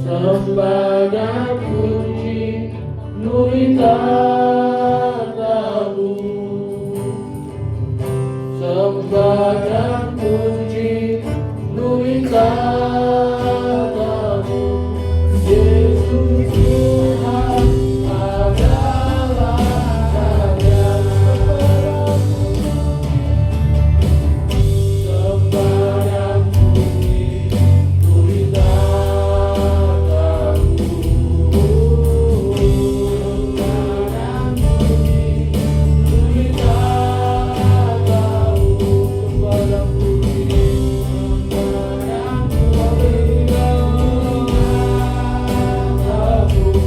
sembah dan puji nuri tatamu, sembah dan puji nuri tatamu. Yesus Tuhan adalah Raja, sembah dan puji nuri tatamu, sembah dan puji nuri tatamu, sembah dan puji, sembah dan puji nuri tatamu.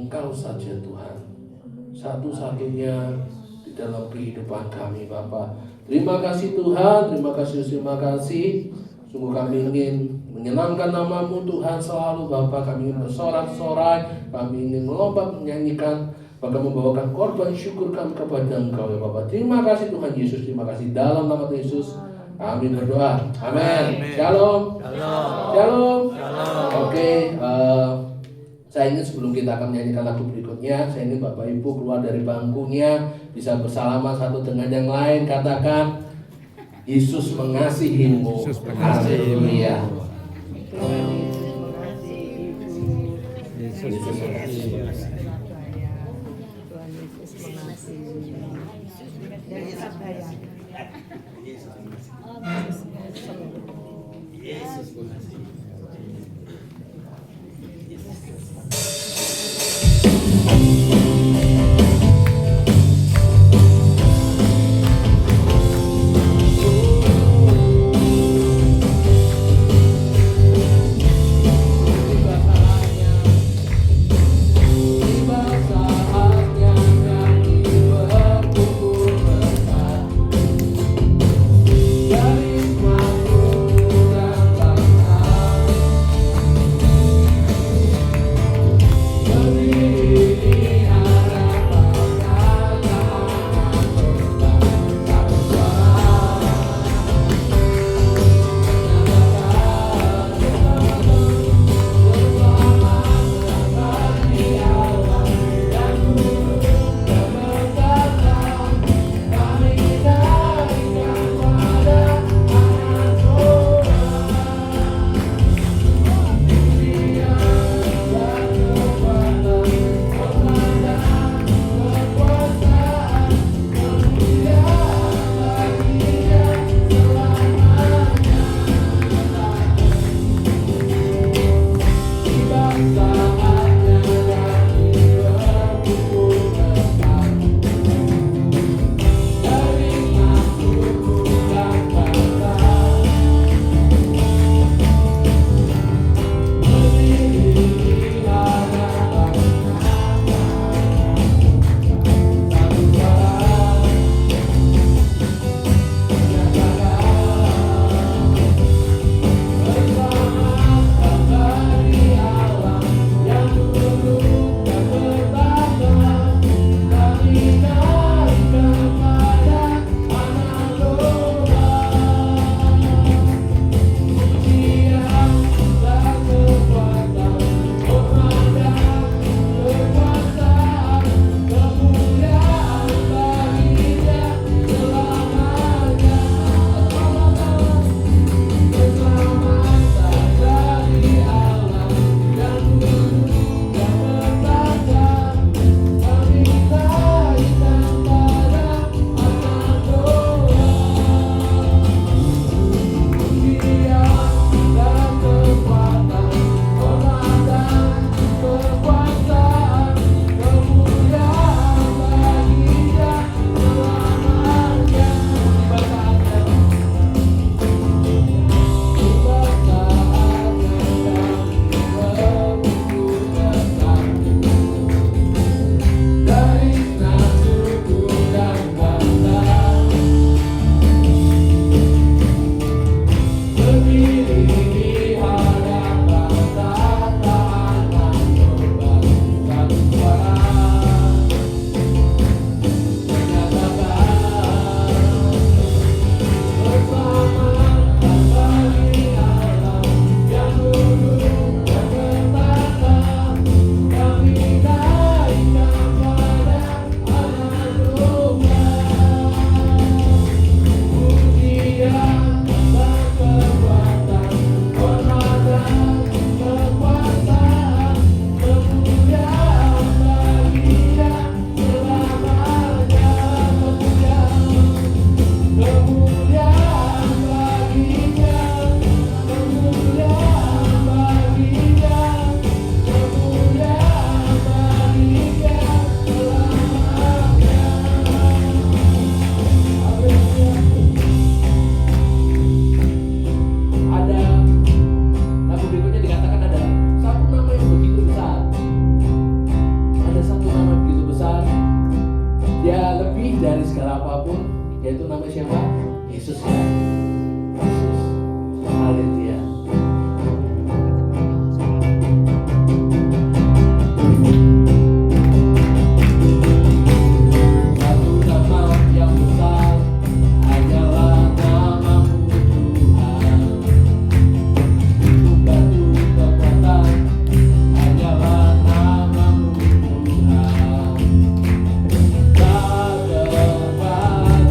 Engkau saja Tuhan, satu-satunya di dalam kehidupan kami Bapa. Terima kasih Tuhan, terima kasih. Sungguh kami ingin menyenangkan nama-Mu Tuhan selalu Bapa. Kami ingin bersorak-sorai, kami ingin melompat menyanyikan, bahkan membawakan korban syukur kami kepada Engkau ya Bapa. Terima kasih Tuhan Yesus, terima kasih dalam nama Tuhan Yesus. Kami berdoa. Amin. Shalom. Oke, saya ingin sebelum kita akan menyanyikan lagu berikutnya, saya ingin Bapak Ibu keluar dari bangkunya, bisa bersalaman satu dengan yang lain. Katakan, Yesus mengasihimu. Haleluya. Yesus mengasihi. Yesus mengasihi. yaitu nama siapa? Yesus ya. Yesus. Haleluya. Satu nama yang besar adalah namamu Tuhan. Untuk batu kekuatan adalah namamu Tuhan. Kekuatan kuasamu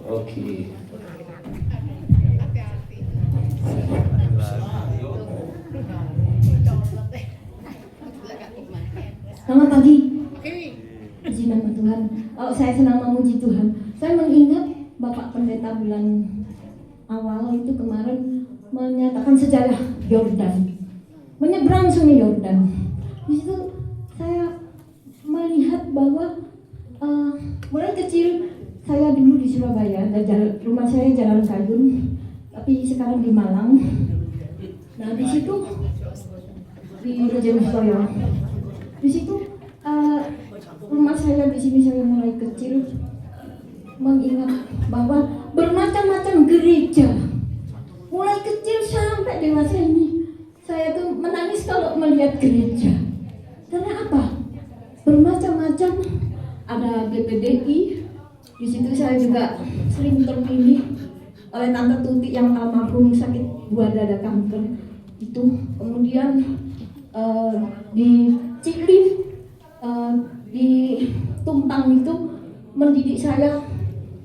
Oke. Selamat pagi. Puji nama Tuhan. Saya senang memuji Tuhan. Saya mengingat Bapak Pendeta bulan awal itu kemarin menyatakan sejarah Yordan, menyeberang sungai Yordan. Di situ saya melihat bahwa mulai kecil, saya dulu di Surabaya, dan rumah saya Jalan Kayun, tapi sekarang di Malang. Nah di situ di Rejosoyo, di situ rumah saya di sini. Saya mulai kecil mengingat bahwa bermacam-macam gereja, mulai kecil sampai dewasa ini. Saya tuh menangis kalau melihat gereja. Karena apa? Bermacam-macam. Ada GPDI. Di situ saya juga sering terpilih oleh Tante Tuti yang almarhum sakit buah dada kanker itu. Kemudian di Cikli, di Tumpang itu mendidik saya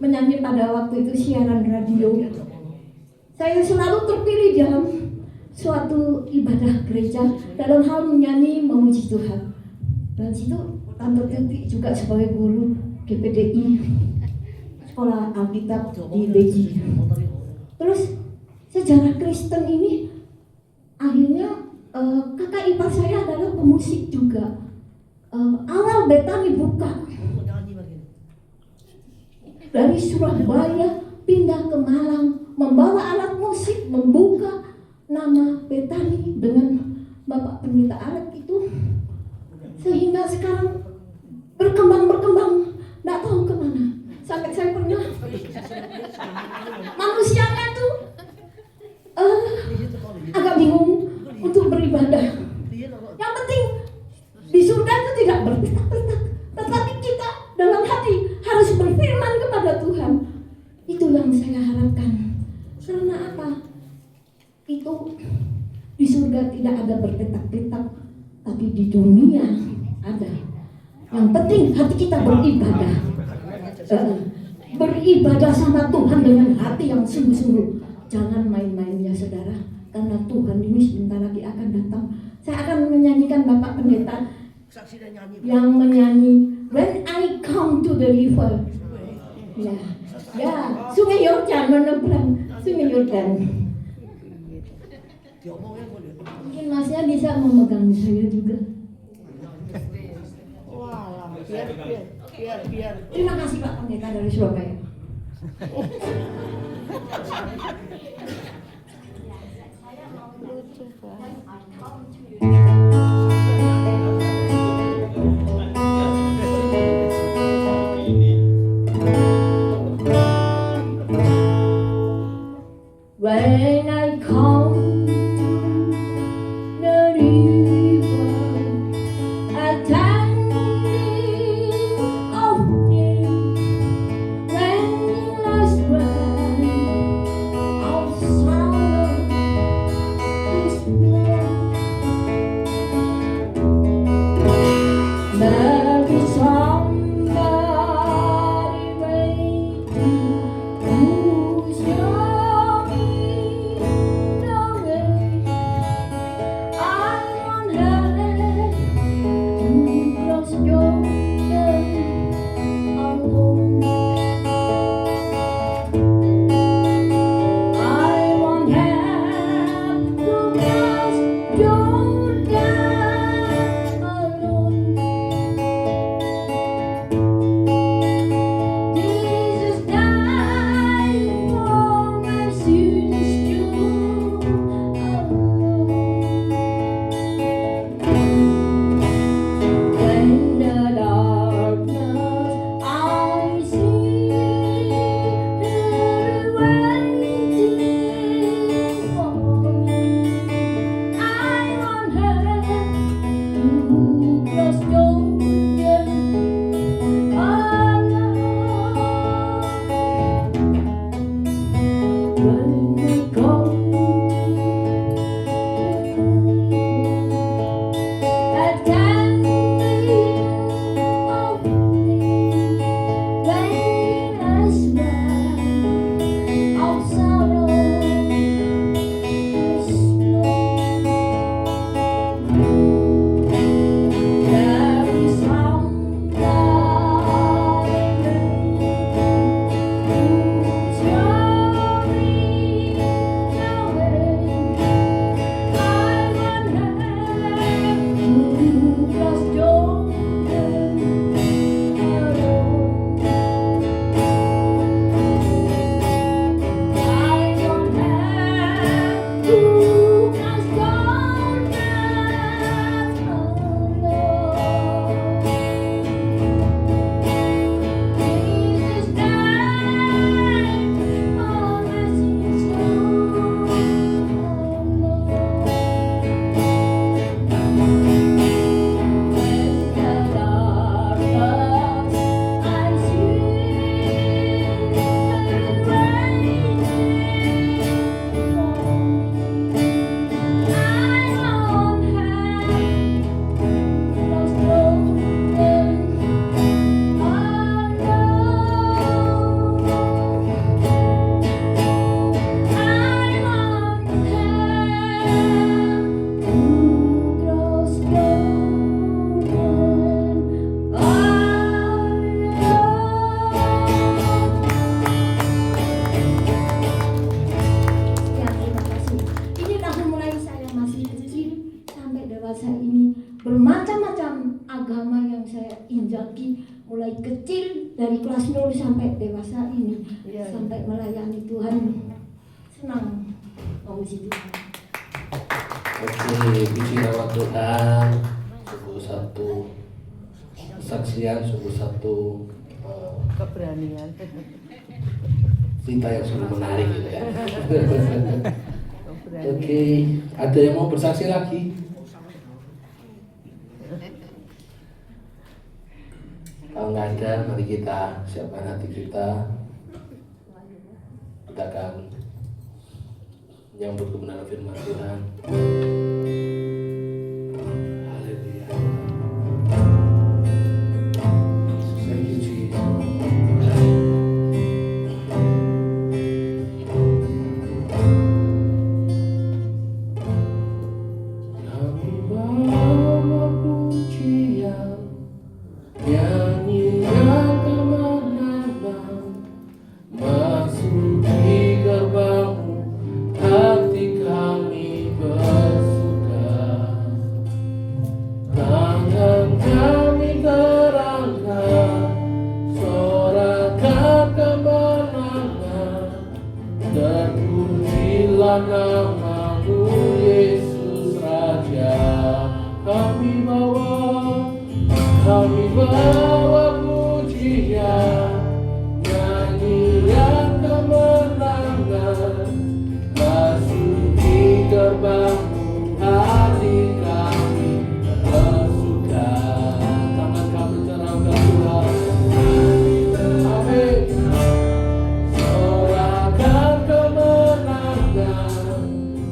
menyanyi pada waktu itu siaran radio. Saya selalu terpilih dalam suatu ibadah gereja dalam hal menyanyi memuji Tuhan. Dan situ Tante Tuti juga sebagai guru GPDI Sekolah Alkitab di Beji. Terus sejarah Kristen ini akhirnya kakak ipar saya adalah pemusik juga. Awal Betani buka dari Surabaya pindah ke Malang, membawa alat musik, membuka nama Betani dengan Bapak Pendeta Alek itu sehingga sekarang berkembang, nggak tahu kemana. Sampai saya pernah manusianya tuh agak bingung untuk beribadah. Yang penting di surga itu tidak berpetak-petak, tetapi kita dalam hati harus berfirman kepada Tuhan. Itu yang saya harapkan. Karena apa? Itu di surga tidak ada berpetak-petak, tapi di dunia ada. Yang penting hati kita beribadah. Beribadah sama Tuhan dengan hati yang sungguh-sungguh. Jangan main-main ya saudara, karena Tuhan ini sebentar lagi akan datang. Saya akan menyanyikan Bapak Pendeta yang menyanyi When I Come to the River. Ya, Sungai Yordan menyeberang, Sungai Yordan. Mungkin masnya bisa memegang saya juga. Biar. Terima kasih Pak Pendeta dari Surabaya. When I come to the river, attending of day, when the last rain of sorrow is blown, there is somebody waiting who's young. bermacam-macam agama yang saya injaki mulai kecil dari kelas 0 sampai dewasa ini, sampai melayani Tuhan. Senang memuji Tuhan. Puji nama Tuhan. Sungguh satu kesaksian, sungguh satu keberanian. cerita yang sungguh menarik gitu ya. Keberanian. Oke, ada yang mau bersaksi lagi? Kalau nggak ada, mari kita siapkan hati kita. Kita akan menyambut kebenaran firman Tuhan. Haleluya. Thank you, Jesus. Kami bawa pujian, nyanyian kemenangan, masuk di gerbang-Mu, hati kami bersuka. Tangan kami terangkat, sorakan kemenangan, terpujilah nama-Mu Yesus Raja. Kami bawa pujian, nyanyian kemenangan, masuk di gerbang-Mu, hati kami bersuka. Tangan kami terangkat Tuhan, amin. Sorakan kemenangan,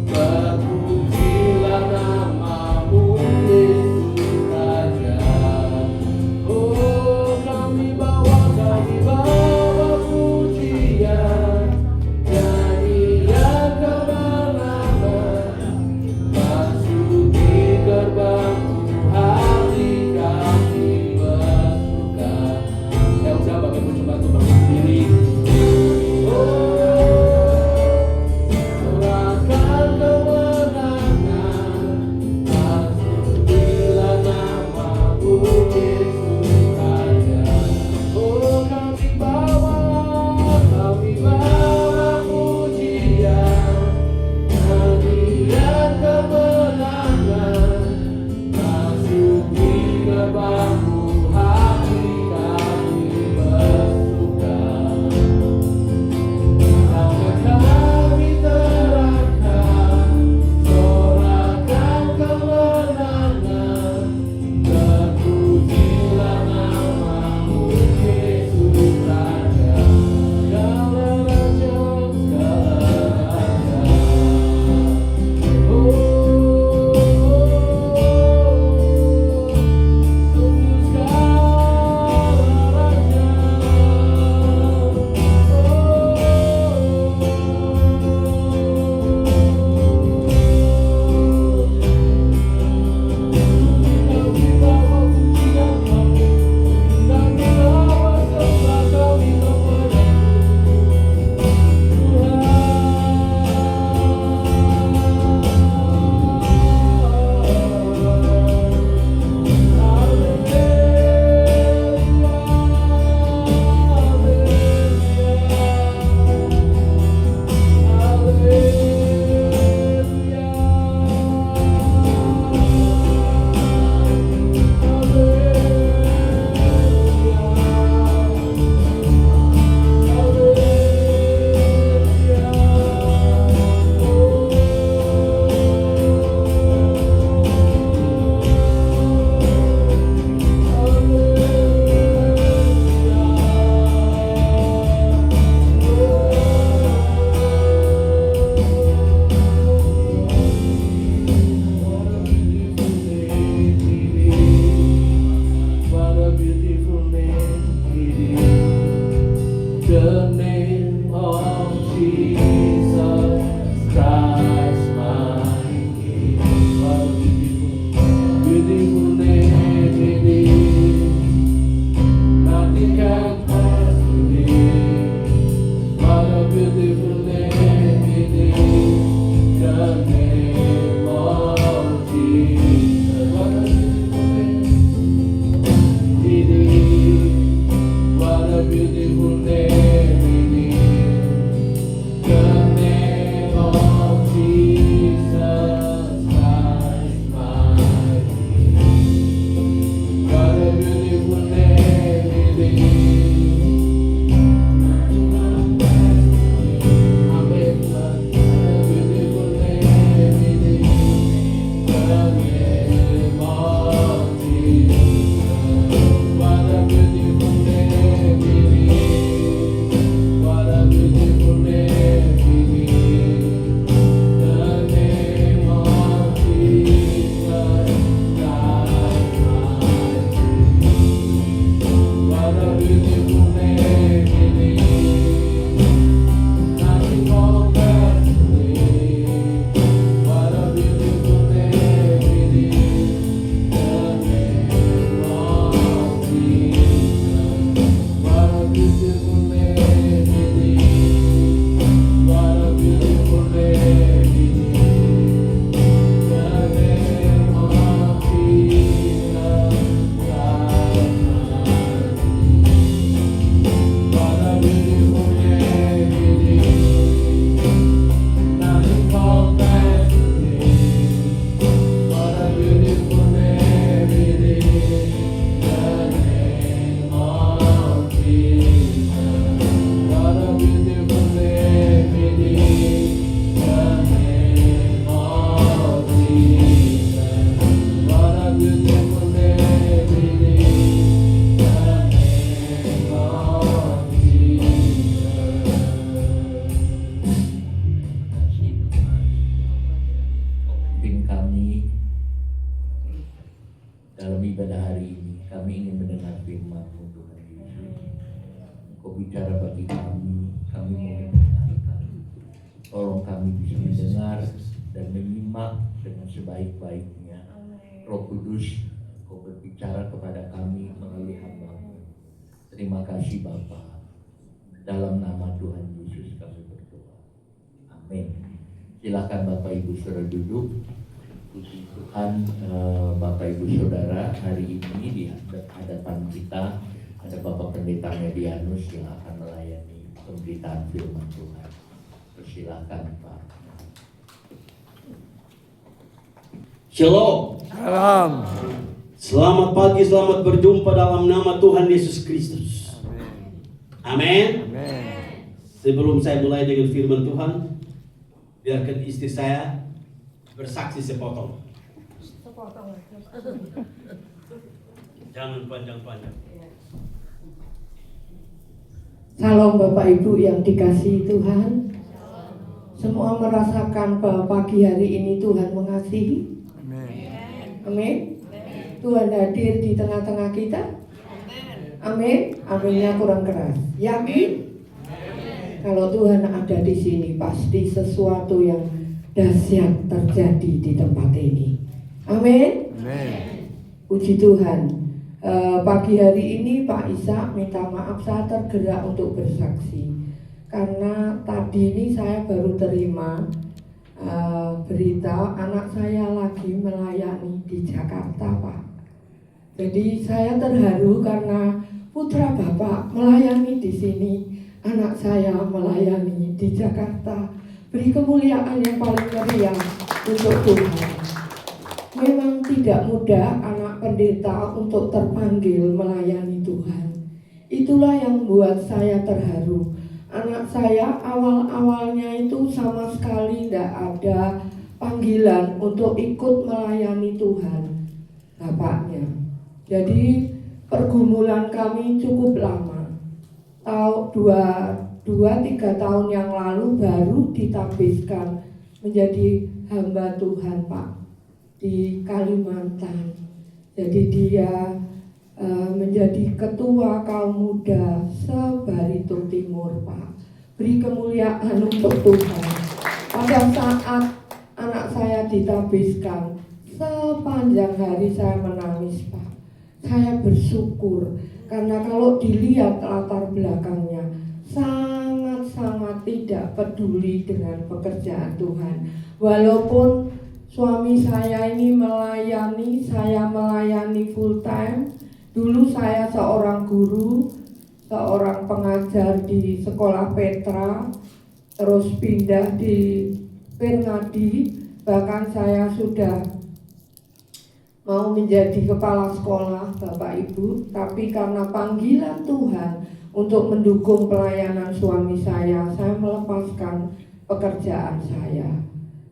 terpujilah nama-Mu Yesus Raja. Oh, kami bawa pujian, nyanyian kemenangan, pada hari ini kami ingin mendengar firman-Mu Tuhan Yesus. Engkau bicara bagi kami mau mendengarkan. Tolong kami bisa mendengar dan menyimak dengan sebaik-baiknya. Roh Kudus, Engkau berbicara kepada kami melalui hamba-Mu. Terima kasih Bapa. Dalam nama Tuhan Yesus kami berdoa. Amin. Silakan Bapak Ibu Saudara duduk. Puji Tuhan, Bapak Ibu Saudara, hari ini di hadapan kita ada Bapak Pendeta Medianus yang akan melayani pemberitaan firman Tuhan. Persilakan Pak. Shalom. Salam. Selamat pagi, selamat berjumpa dalam nama Tuhan Yesus Kristus. Amin. Sebelum saya mulai dengan firman Tuhan, biarkan istri saya bersaksi sepotong. Jangan panjang-panjang. Salam Bapak Ibu yang dikasihi Tuhan. Semua merasakan bahwa pagi hari ini Tuhan mengasihi. Amin. Tuhan hadir di tengah-tengah kita. Amin. Aminnya kurang keras. Yakin? Kalau Tuhan ada di sini, pasti sesuatu yang dahsyat terjadi di tempat ini. Amin. Puji Tuhan. Pagi hari ini Pak Ishak minta maaf, saya tergerak untuk bersaksi karena tadi ini saya baru terima berita anak saya lagi melayani di Jakarta, Pak. Jadi saya terharu karena putra Bapak melayani di sini, anak saya melayani di Jakarta. Beri kemuliaan yang paling meriah untuk Tuhan. Memang tidak mudah anak pendeta untuk terpanggil melayani Tuhan. Itulah yang membuat saya terharu. Anak saya awal-awalnya itu sama sekali tidak ada panggilan untuk ikut melayani Tuhan, bapaknya. Jadi pergumulan kami cukup lama. 2-3 tahun yang lalu baru ditabiskan menjadi hamba Tuhan, Pak, di Kalimantan. Jadi dia menjadi ketua kaum muda se-Baritung Timur, Pak. Beri kemuliaan untuk Tuhan. Pada saat anak saya ditabiskan, sepanjang hari saya menangis, Pak. Saya bersyukur karena kalau dilihat latar belakangnya sangat-sangat tidak peduli dengan pekerjaan Tuhan. Walaupun suami saya ini melayani, saya melayani full time. Dulu saya seorang guru, seorang pengajar di sekolah Petra, terus pindah di Pernadi, bahkan saya sudah mau menjadi kepala sekolah, Bapak Ibu. Tapi karena panggilan Tuhan untuk mendukung pelayanan suami saya melepaskan pekerjaan saya.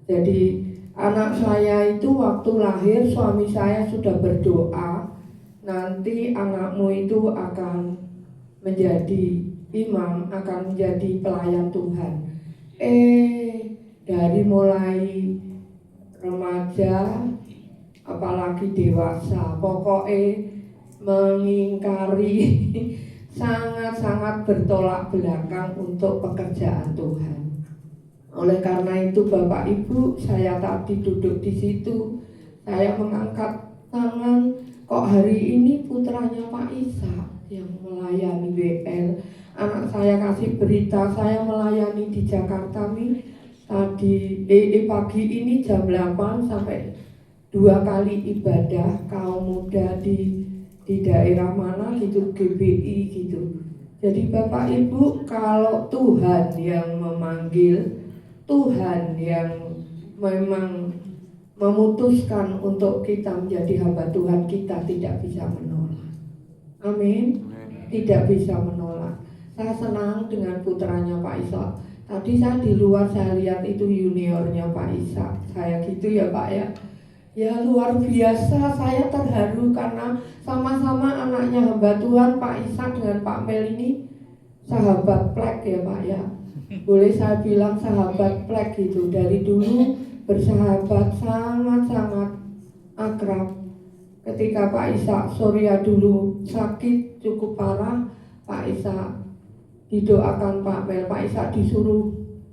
Jadi anak saya itu waktu lahir suami saya sudah berdoa, nanti anakmu itu akan menjadi imam, akan menjadi pelayan Tuhan. Dari mulai remaja, apalagi dewasa, pokoknya mengingkari, sangat-sangat bertolak belakang untuk pekerjaan Tuhan. Oleh karena itu Bapak Ibu, saya tadi duduk di situ, saya mengangkat tangan, kok hari ini putranya Pak Ishak yang melayani WL. Anak saya kasih berita, saya melayani di Jakarta nih. Tadi pagi ini jam 8 sampai 2 kali ibadah kaum muda di daerah mana gitu, GBI gitu. Jadi Bapak Ibu, kalau Tuhan yang memanggil, Tuhan yang memang memutuskan untuk kita menjadi hamba Tuhan, kita tidak bisa menolak. Amin. Tidak bisa menolak. Saya senang dengan putranya Pak Ishak. Tadi saya di luar, saya lihat itu juniornya Pak Ishak. Saya gitu ya Pak ya. Ya luar biasa, saya terharu karena sama-sama anaknya hamba Tuhan. Pak Ishak dengan Pak Mel ini sahabat plek ya Pak ya. Boleh saya bilang sahabat plek gitu. Dari dulu bersahabat, sangat-sangat akrab. ketika Pak Ishak Surya dulu sakit cukup parah, Pak Ishak didoakan Pak Mel, Pak Ishak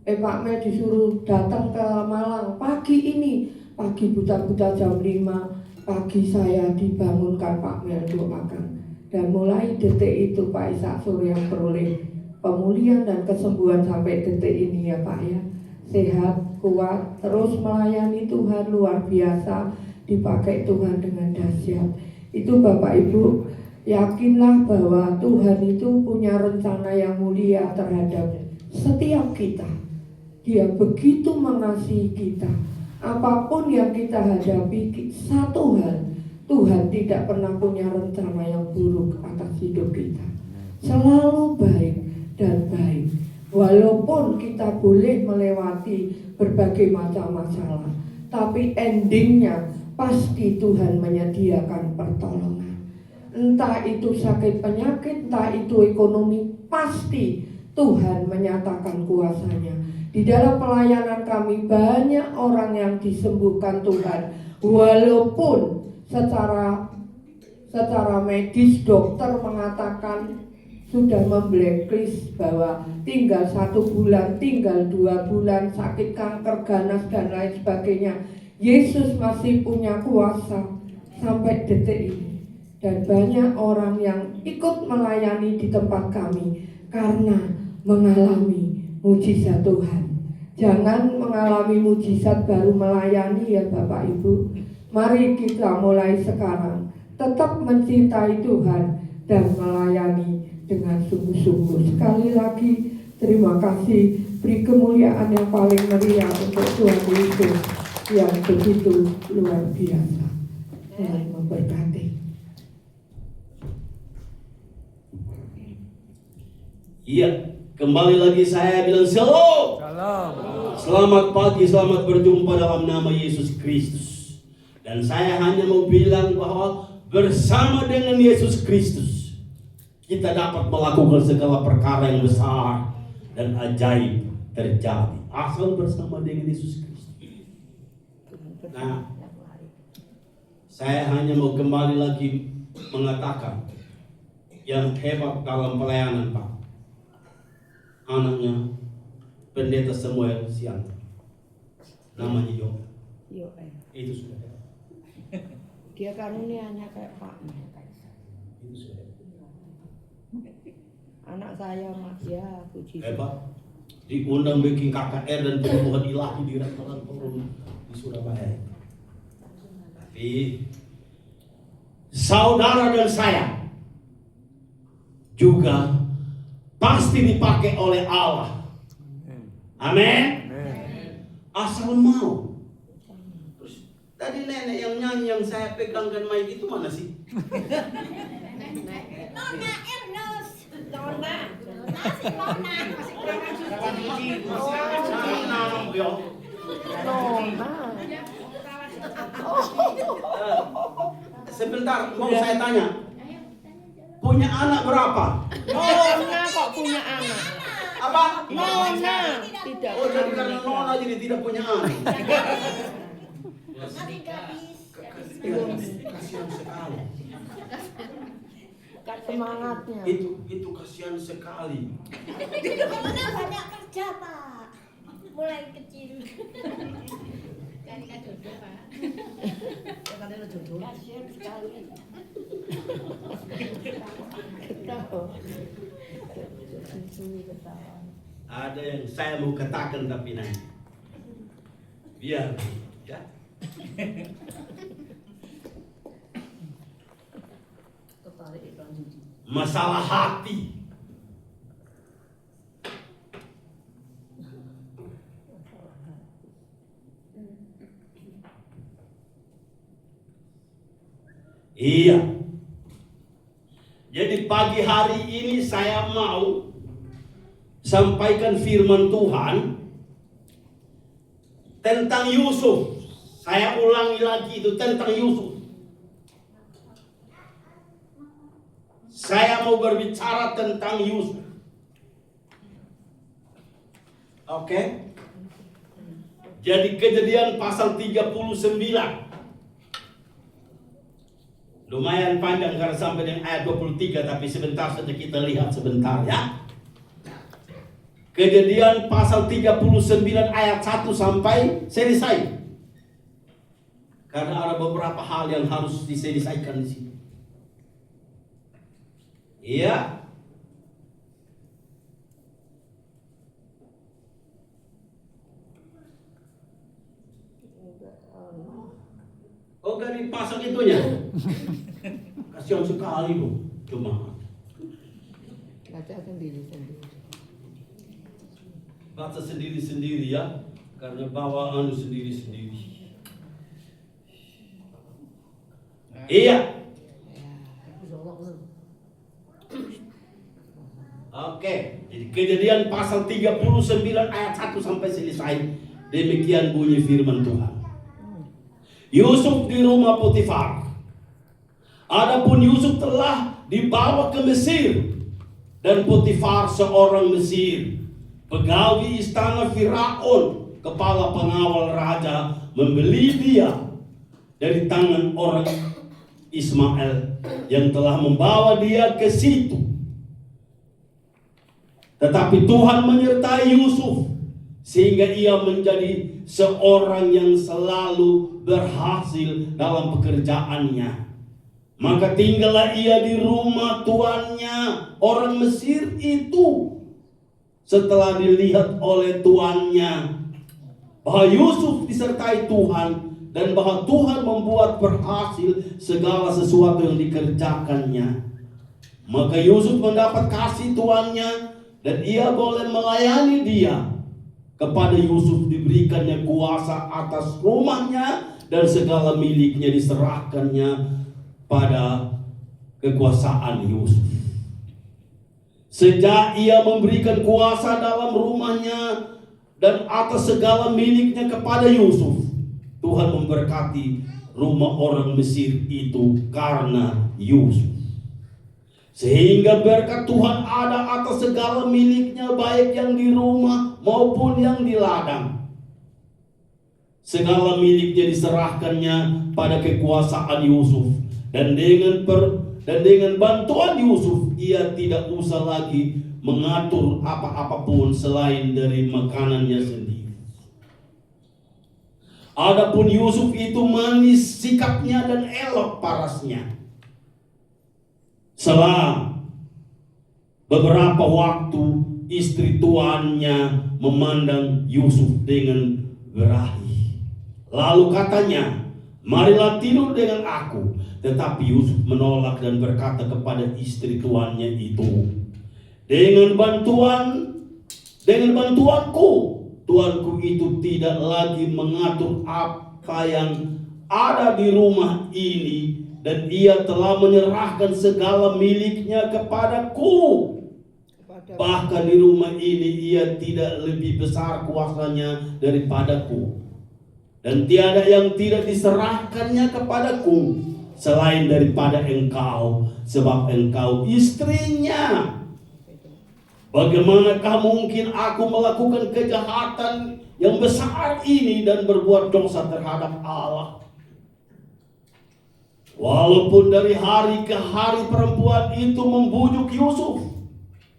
Pak Mel disuruh datang ke Malang pagi ini, pagi buta-buta jam 5 pagi saya dibangunkan Pak Mel doakan, dan mulai detik itu Pak Ishak Surya peroleh pemulihan dan kesembuhan sampai detik ini ya Pak ya, sehat, kuat, terus melayani Tuhan luar biasa, dipakai Tuhan dengan dahsyat. Itu Bapak Ibu, yakinlah bahwa Tuhan itu punya rencana yang mulia terhadap setiap kita. Dia begitu mengasihi kita. Apapun yang kita hadapi, satu hal, Tuhan tidak pernah punya rencana yang buruk atas hidup kita. Selalu baik dan baik. Walaupun kita boleh melewati berbagai macam masalah, tapi endingnya pasti Tuhan menyediakan pertolongan. Entah itu sakit penyakit, entah itu ekonomi, pasti Tuhan menyatakan kuasanya. Di dalam pelayanan kami banyak orang yang disembuhkan Tuhan, walaupun secara medis dokter mengatakan sudah memblacklist bahwa tinggal 1 bulan, tinggal 2 bulan, sakit kanker, ganas dan lain sebagainya. Yesus masih punya kuasa sampai detik ini. Dan banyak orang yang ikut melayani di tempat kami karena mengalami mujizat Tuhan. Jangan mengalami mujizat baru melayani ya Bapak Ibu. Mari kita mulai sekarang tetap mencintai Tuhan dan melayani dengan sungguh-sungguh. Sekali lagi terima kasih, beri kemuliaan yang paling meriah untuk Tuhan Yesus yang begitu luar biasa. Tuhan memberkati. Iya, kembali lagi saya bilang shalom. Selamat pagi, selamat berjumpa dalam nama Yesus Kristus. Dan saya hanya mau bilang bahwa bersama dengan Yesus Kristus kita dapat melakukan segala perkara yang besar dan ajaib terjadi asal bersama dengan Yesus Kristus. Nah, saya hanya mau kembali lagi mengatakan yang hebat dalam pelayanan Pak, anaknya Pendeta Samuel Sianto, namanya Yoel. Itu sudah hebat. Dia karunianya kayak Pak. Itu sudah hebat. Anak saya Mas ya, puji Hebat. Diundang bikin KKR dan penyembuhan ilahi di restoran turun di Surabaya. Tapi saudara dan saya juga pasti dipakai oleh Allah. Amin. Asal mau. Terus tadi nenek yang nyanyi yang saya pegangkan mic itu mana sih? Nona Ernest. Sebentar, mau saya tanya. Punya anak berapa? Nona kok punya anak? Apa? Nona tidak. Oh, jadi karena Nona jadi tidak punya anak. Kasihan sekali. Semangatnya. Itu kasihan sekali. Nona banyak kerja Pak, mulai kecil. Kasihan sekali. Ada yang saya mau katakan tapi nanti biar ya. Masalah hati. Iya. Jadi pagi hari ini saya mau sampaikan firman Tuhan tentang Yusuf. Saya ulangi lagi itu tentang Yusuf. Saya mau berbicara tentang Yusuf. Oke? Jadi Kejadian pasal 39. Lumayan panjang karena sampai dengan ayat 23, tapi sebentar saja kita lihat sebentar ya. Kejadian pasal 39 ayat 1 sampai selesai. Karena ada beberapa hal yang harus diselesaikan di sini. Iya. Oh, gak dipasang itunya. Kasihan sekali loh, cuma Baca sendiri-sendiri. baca sendiri-sendiri ya, karena bawaan sendiri-sendiri. Iya. Oke, jadi Kejadian pasal 39 ayat 1 sampai selesai. Demikian bunyi firman Tuhan. Yusuf di rumah Potifar. Adapun Yusuf telah dibawa ke Mesir, dan Potifar seorang Mesir, pegawai istana Firaun, kepala pengawal raja, membeli dia dari tangan orang Ismail yang telah membawa dia ke situ. Tetapi Tuhan menyertai Yusuf sehingga ia menjadi seorang yang selalu berhasil dalam pekerjaannya. Maka tinggallah ia di rumah tuannya, orang Mesir itu. Setelah dilihat oleh tuannya bahwa Yusuf disertai Tuhan dan bahwa Tuhan membuat berhasil segala sesuatu yang dikerjakannya, maka Yusuf mendapat kasih tuannya dan ia boleh melayani dia. Kepada Yusuf diberikannya kuasa atas rumahnya dan segala miliknya diserahkannya pada kekuasaan Yusuf. Sejak ia memberikan kuasa dalam rumahnya dan atas segala miliknya kepada Yusuf, Tuhan memberkati rumah orang Mesir itu karena Yusuf. Sehingga berkat Tuhan ada atas segala miliknya, baik yang di rumah maupun yang di ladang. Segala miliknya diserahkannya pada kekuasaan Yusuf, dan dengan bantuan Yusuf ia tidak usah lagi mengatur apa-apapun selain dari makanannya sendiri. Adapun Yusuf itu manis sikapnya dan elok parasnya. Selang beberapa waktu istri tuannya memandang Yusuf dengan berahi. Lalu katanya, marilah tidur dengan aku. Tetapi Yusuf menolak dan berkata kepada istri tuannya itu, dengan bantuanku, tuanku itu tidak lagi mengatur apa yang ada di rumah ini, dan ia telah menyerahkan segala miliknya kepadaku. Bahkan di rumah ini ia tidak lebih besar kuasanya daripadaku, dan tiada yang tidak diserahkannya kepadaku selain daripada engkau, sebab engkau istrinya. Bagaimanakah mungkin aku melakukan kejahatan yang besar ini dan berbuat dosa terhadap Allah? Walaupun dari hari ke hari perempuan itu membujuk Yusuf,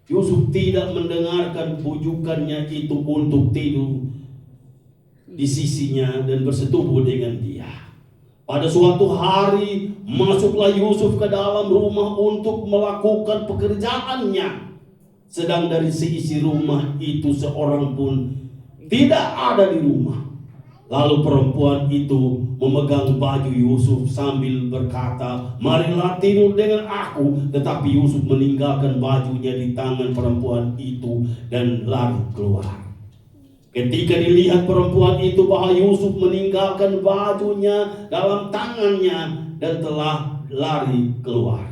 Yusuf tidak mendengarkan bujukannya itu untuk tidur di sisinya dan bersetubuh dengan dia. Pada suatu hari masuklah Yusuf ke dalam rumah untuk melakukan pekerjaannya, sedang dari seisi rumah itu seorang pun tidak ada di rumah. Lalu perempuan itu memegang baju Yusuf sambil berkata, marilah tidur dengan aku. Tetapi Yusuf meninggalkan bajunya di tangan perempuan itu dan lari keluar. Ketika dilihat perempuan itu bahwa Yusuf meninggalkan bajunya dalam tangannya dan telah lari keluar,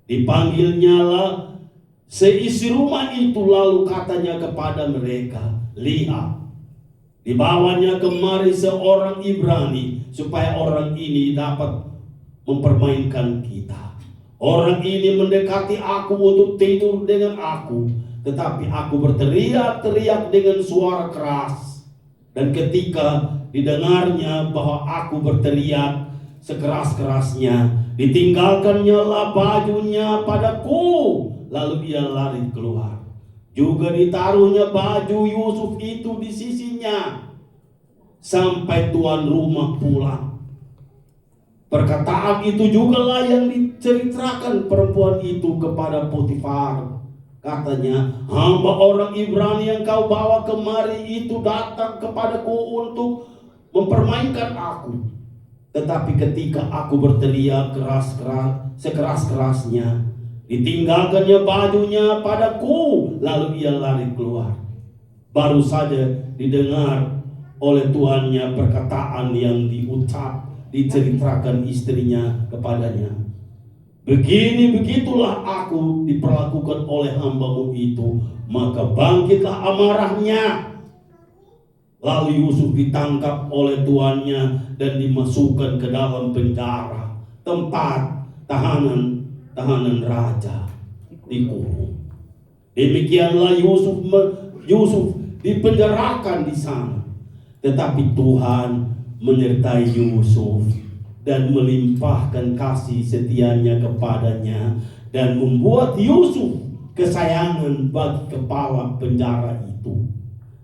dipanggilnyalah seisi rumah itu, lalu katanya kepada mereka, lihat, dibawanya kemari seorang Ibrani supaya orang ini dapat mempermainkan kita. Orang ini mendekati aku untuk tidur dengan aku, tetapi aku berteriak-teriak dengan suara keras. Dan ketika didengarnya bahwa aku berteriak sekeras-kerasnya, Ditinggalkannya lah bajunya padaku, lalu ia lari keluar. Juga ditaruhnya baju Yusuf itu di sisinya sampai tuan rumah pulang. Perkataan itu juga lah yang diceritakan perempuan itu kepada Potifar. Katanya, hamba orang Ibrani yang kau bawa kemari itu datang kepadaku untuk mempermainkan aku. Tetapi ketika aku berteriak sekeras-kerasnya, ditinggalkannya bajunya padaku, lalu ia lari keluar. Baru saja didengar oleh tuannya perkataan yang diceritakan istrinya kepadanya. Begitulah aku diperlakukan oleh hambamu itu. Maka bangkitlah amarahnya. Lalu Yusuf ditangkap oleh tuannya dan dimasukkan ke dalam penjara, tempat tahanan raja dikurung. Demikianlah Yusuf dipenjarakan di sana. Tetapi Tuhan menyertai Yusuf dan melimpahkan kasih setianya kepadanya dan membuat Yusuf kesayangan bagi kepala penjara itu.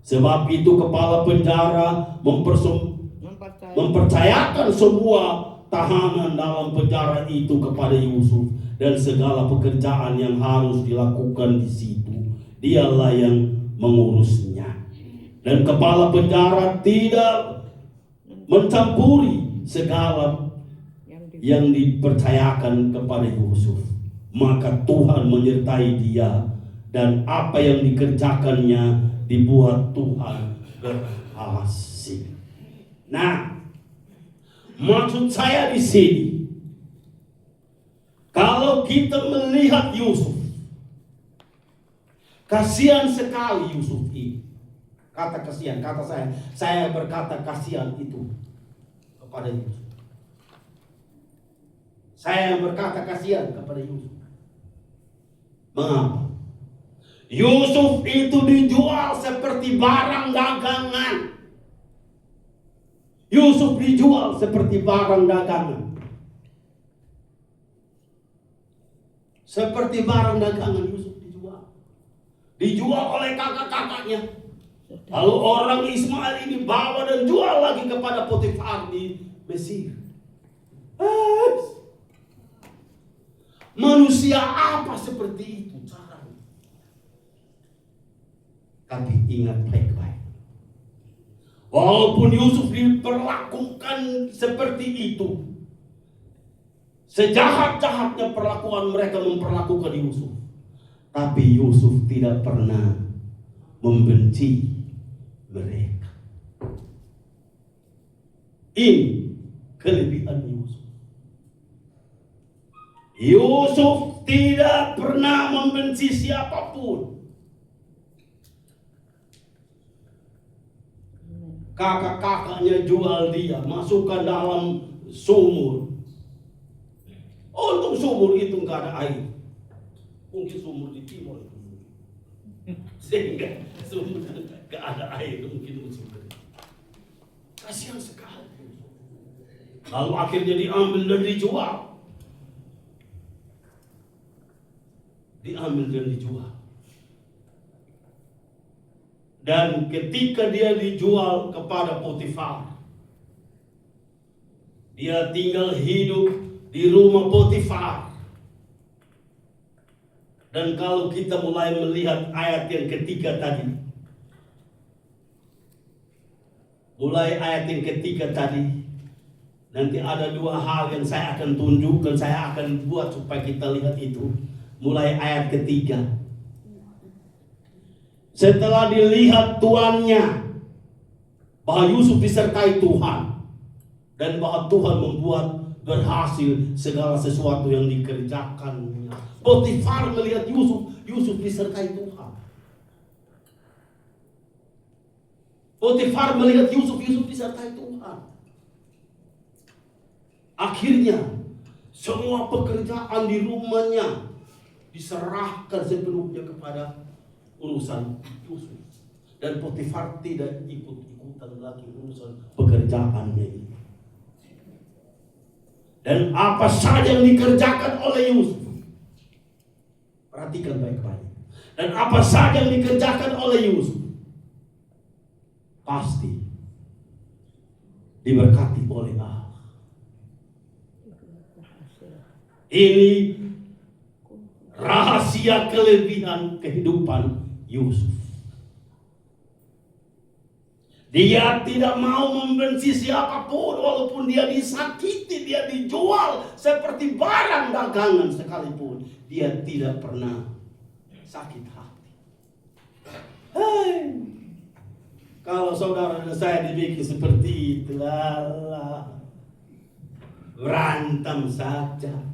Sebab itu kepala penjara mempercayakan semua tahanan dalam penjara itu kepada Yusuf, dan segala pekerjaan yang harus dilakukan di situ dialah yang mengurusnya. Dan kepala penjara tidak mencampuri segala yang dipercayakan kepada Yusuf. Maka Tuhan menyertai dia, dan apa yang dikerjakannya dibuat Tuhan berhasil. Nah, maksud saya di sini, kalau kita melihat Yusuf, kasihan sekali Yusuf ini. Kata kasihan, kata saya berkata kasihan itu kepada Yusuf. Saya berkata kasihan kepada Yusuf. Mengapa? Yusuf itu dijual seperti barang dagangan. Yusuf dijual seperti barang dagangan. Seperti barang dagangan Yusuf dijual. Dijual oleh kakak-kakaknya. Lalu orang Ismail ini bawa dan jual lagi kepada Potifar di Mesir. Manusia apa seperti itu caranya? Tapi ingat baik-baik, walaupun Yusuf diperlakukan seperti itu, sejahat-jahatnya perlakuan mereka memperlakukan Yusuf, tapi Yusuf tidak pernah membenci mereka. Ini kelebihan Yusuf. Yusuf tidak pernah membenci siapapun. Kakak-kakaknya jual dia, masukkan dalam sumur. Untuk sumur itu nggak ada air. Mungkin sumur di timur, sehingga sumur nggak ada air, mungkin sumur. Kasihan sekali. Lalu akhirnya diambil dan dijual. Diambil dan dijual. Dan ketika dia dijual kepada Potifar, dia tinggal hidup di rumah Potifar. Dan kalau kita mulai melihat ayat yang ketiga tadi, nanti ada dua hal yang saya akan tunjukkan, saya akan buat supaya kita lihat itu. Mulai ayat ketiga. Setelah dilihat tuannya bahwa Yusuf disertai Tuhan dan bahwa Tuhan membuat berhasil segala sesuatu yang dikerjakannya. Potifar melihat Yusuf disertai Tuhan. Potifar melihat Yusuf disertai Tuhan. Akhirnya semua pekerjaan di rumahnya diserahkan sepenuhnya kepada urusan Yusuf, dan Potifar tidak ikut-ikutan lagi urusan pekerjaannya ini. Dan apa saja yang dikerjakan oleh Yusuf, perhatikan baik-baik. Dan apa saja yang dikerjakan oleh Yusuf, pasti diberkati oleh Allah. Ini rahasia kelebihan kehidupan Yusuf. Dia tidak mau membenci siapapun, walaupun dia disakiti, dia dijual seperti barang dagangan sekalipun. Dia tidak pernah sakit hati. Hai, kalau saudara dan saya dibikin seperti itu, lala, berantem saja.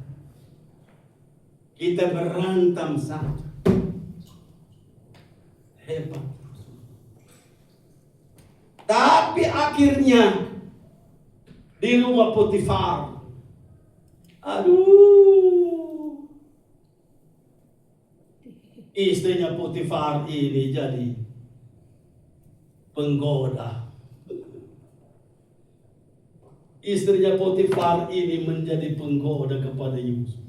Kita berantem saja. Hebat. Tapi akhirnya di rumah Potifar, aduh, istrinya Potifar ini jadi penggoda. Istrinya Potifar ini menjadi penggoda kepada Yusuf.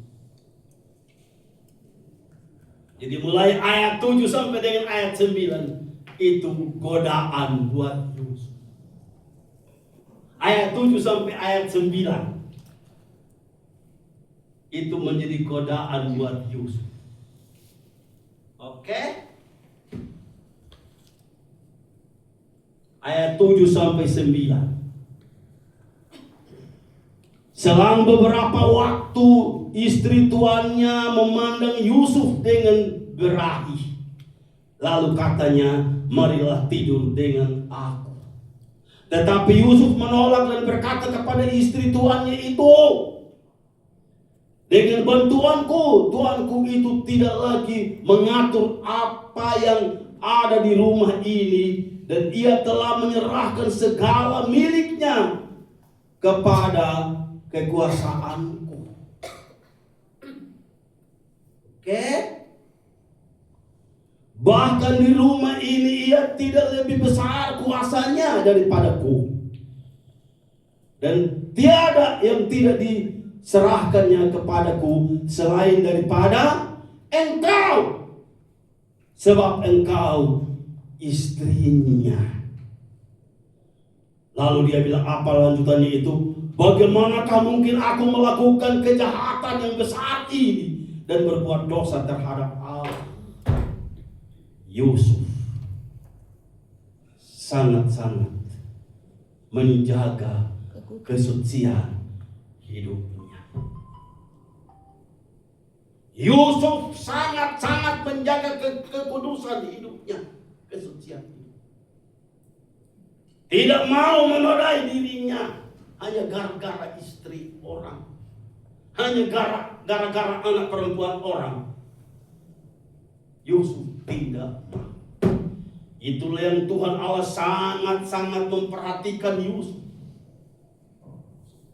Jadi mulai ayat 7 sampai dengan ayat 9 itu godaan buat Yusuf. Ayat 7 sampai ayat 9 itu menjadi godaan buat Yusuf. Oke? Ayat 7 sampai 9. Selang beberapa waktu istri tuannya memandang Yusuf dengan berahi. Lalu katanya, marilah tidur dengan aku. Tetapi Yusuf menolak dan berkata kepada istri tuannya itu, dengan bantuanku, tuanku itu tidak lagi mengatur apa yang ada di rumah ini, dan ia telah menyerahkan segala miliknya kepada kekuasaanku. Oke? Bahkan di rumah ini ia tidak lebih besar kuasanya daripadaku. Dan tiada yang tidak diserahkannya kepadaku selain daripada engkau. Sebab engkau istrinya. Lalu dia bilang, apa lanjutannya itu? Bagaimanakah mungkin aku melakukan kejahatan yang besar ini dan berbuat dosa terhadap Allah? Yusuf sangat-sangat menjaga kesucian hidupnya. Yusuf sangat-sangat menjaga kekudusan hidupnya, kesucian hidup. Tidak mau menodai dirinya hanya gara-gara istri orang, hanya gara-gara anak perempuan orang. Yusuf tidak. Itulah yang Tuhan Allah sangat-sangat memperhatikan Yusuf.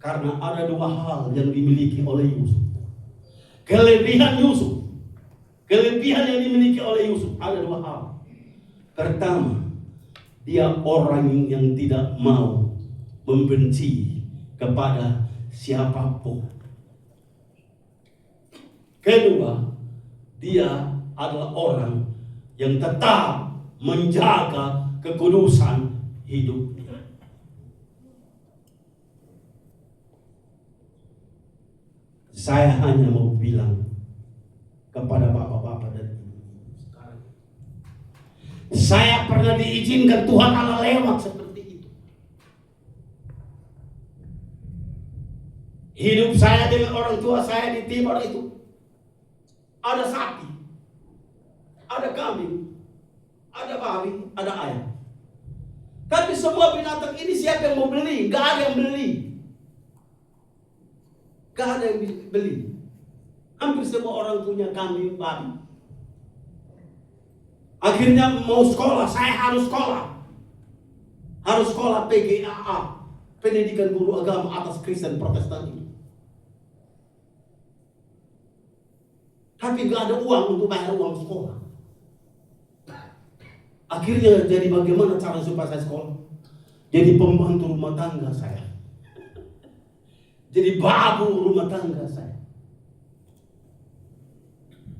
Karena ada dua hal yang dimiliki oleh Yusuf. Kelebihan Yusuf. Kelebihan yang dimiliki oleh Yusuf ada dua hal. Pertama, dia orang yang tidak mau membenci kepada siapapun. Kedua, dia adalah orang yang tetap menjaga kekudusan hidupnya. Saya hanya mau bilang kepada bapak-bapak dan ibu-ibu sekarang, saya pernah diizinkan Tuhan Allah lewat seperti itu. Hidup saya dengan orang tua saya di timur itu, ada sapi, ada kambing, ada babi, ada ayam. Tapi semua binatang ini siapa yang mau beli? Gak ada yang beli. Gak ada yang beli. Hampir semua orang punya kambing, babi. Akhirnya mau sekolah, saya harus sekolah. Harus sekolah PGAA, Pendidikan Guru Agama Atas Kristen Protestan ini. Tapi gak ada uang untuk bayar uang sekolah. Akhirnya jadi bagaimana cara supaya saya sekolah? Jadi pembantu rumah tangga saya. jadi babu rumah tangga saya.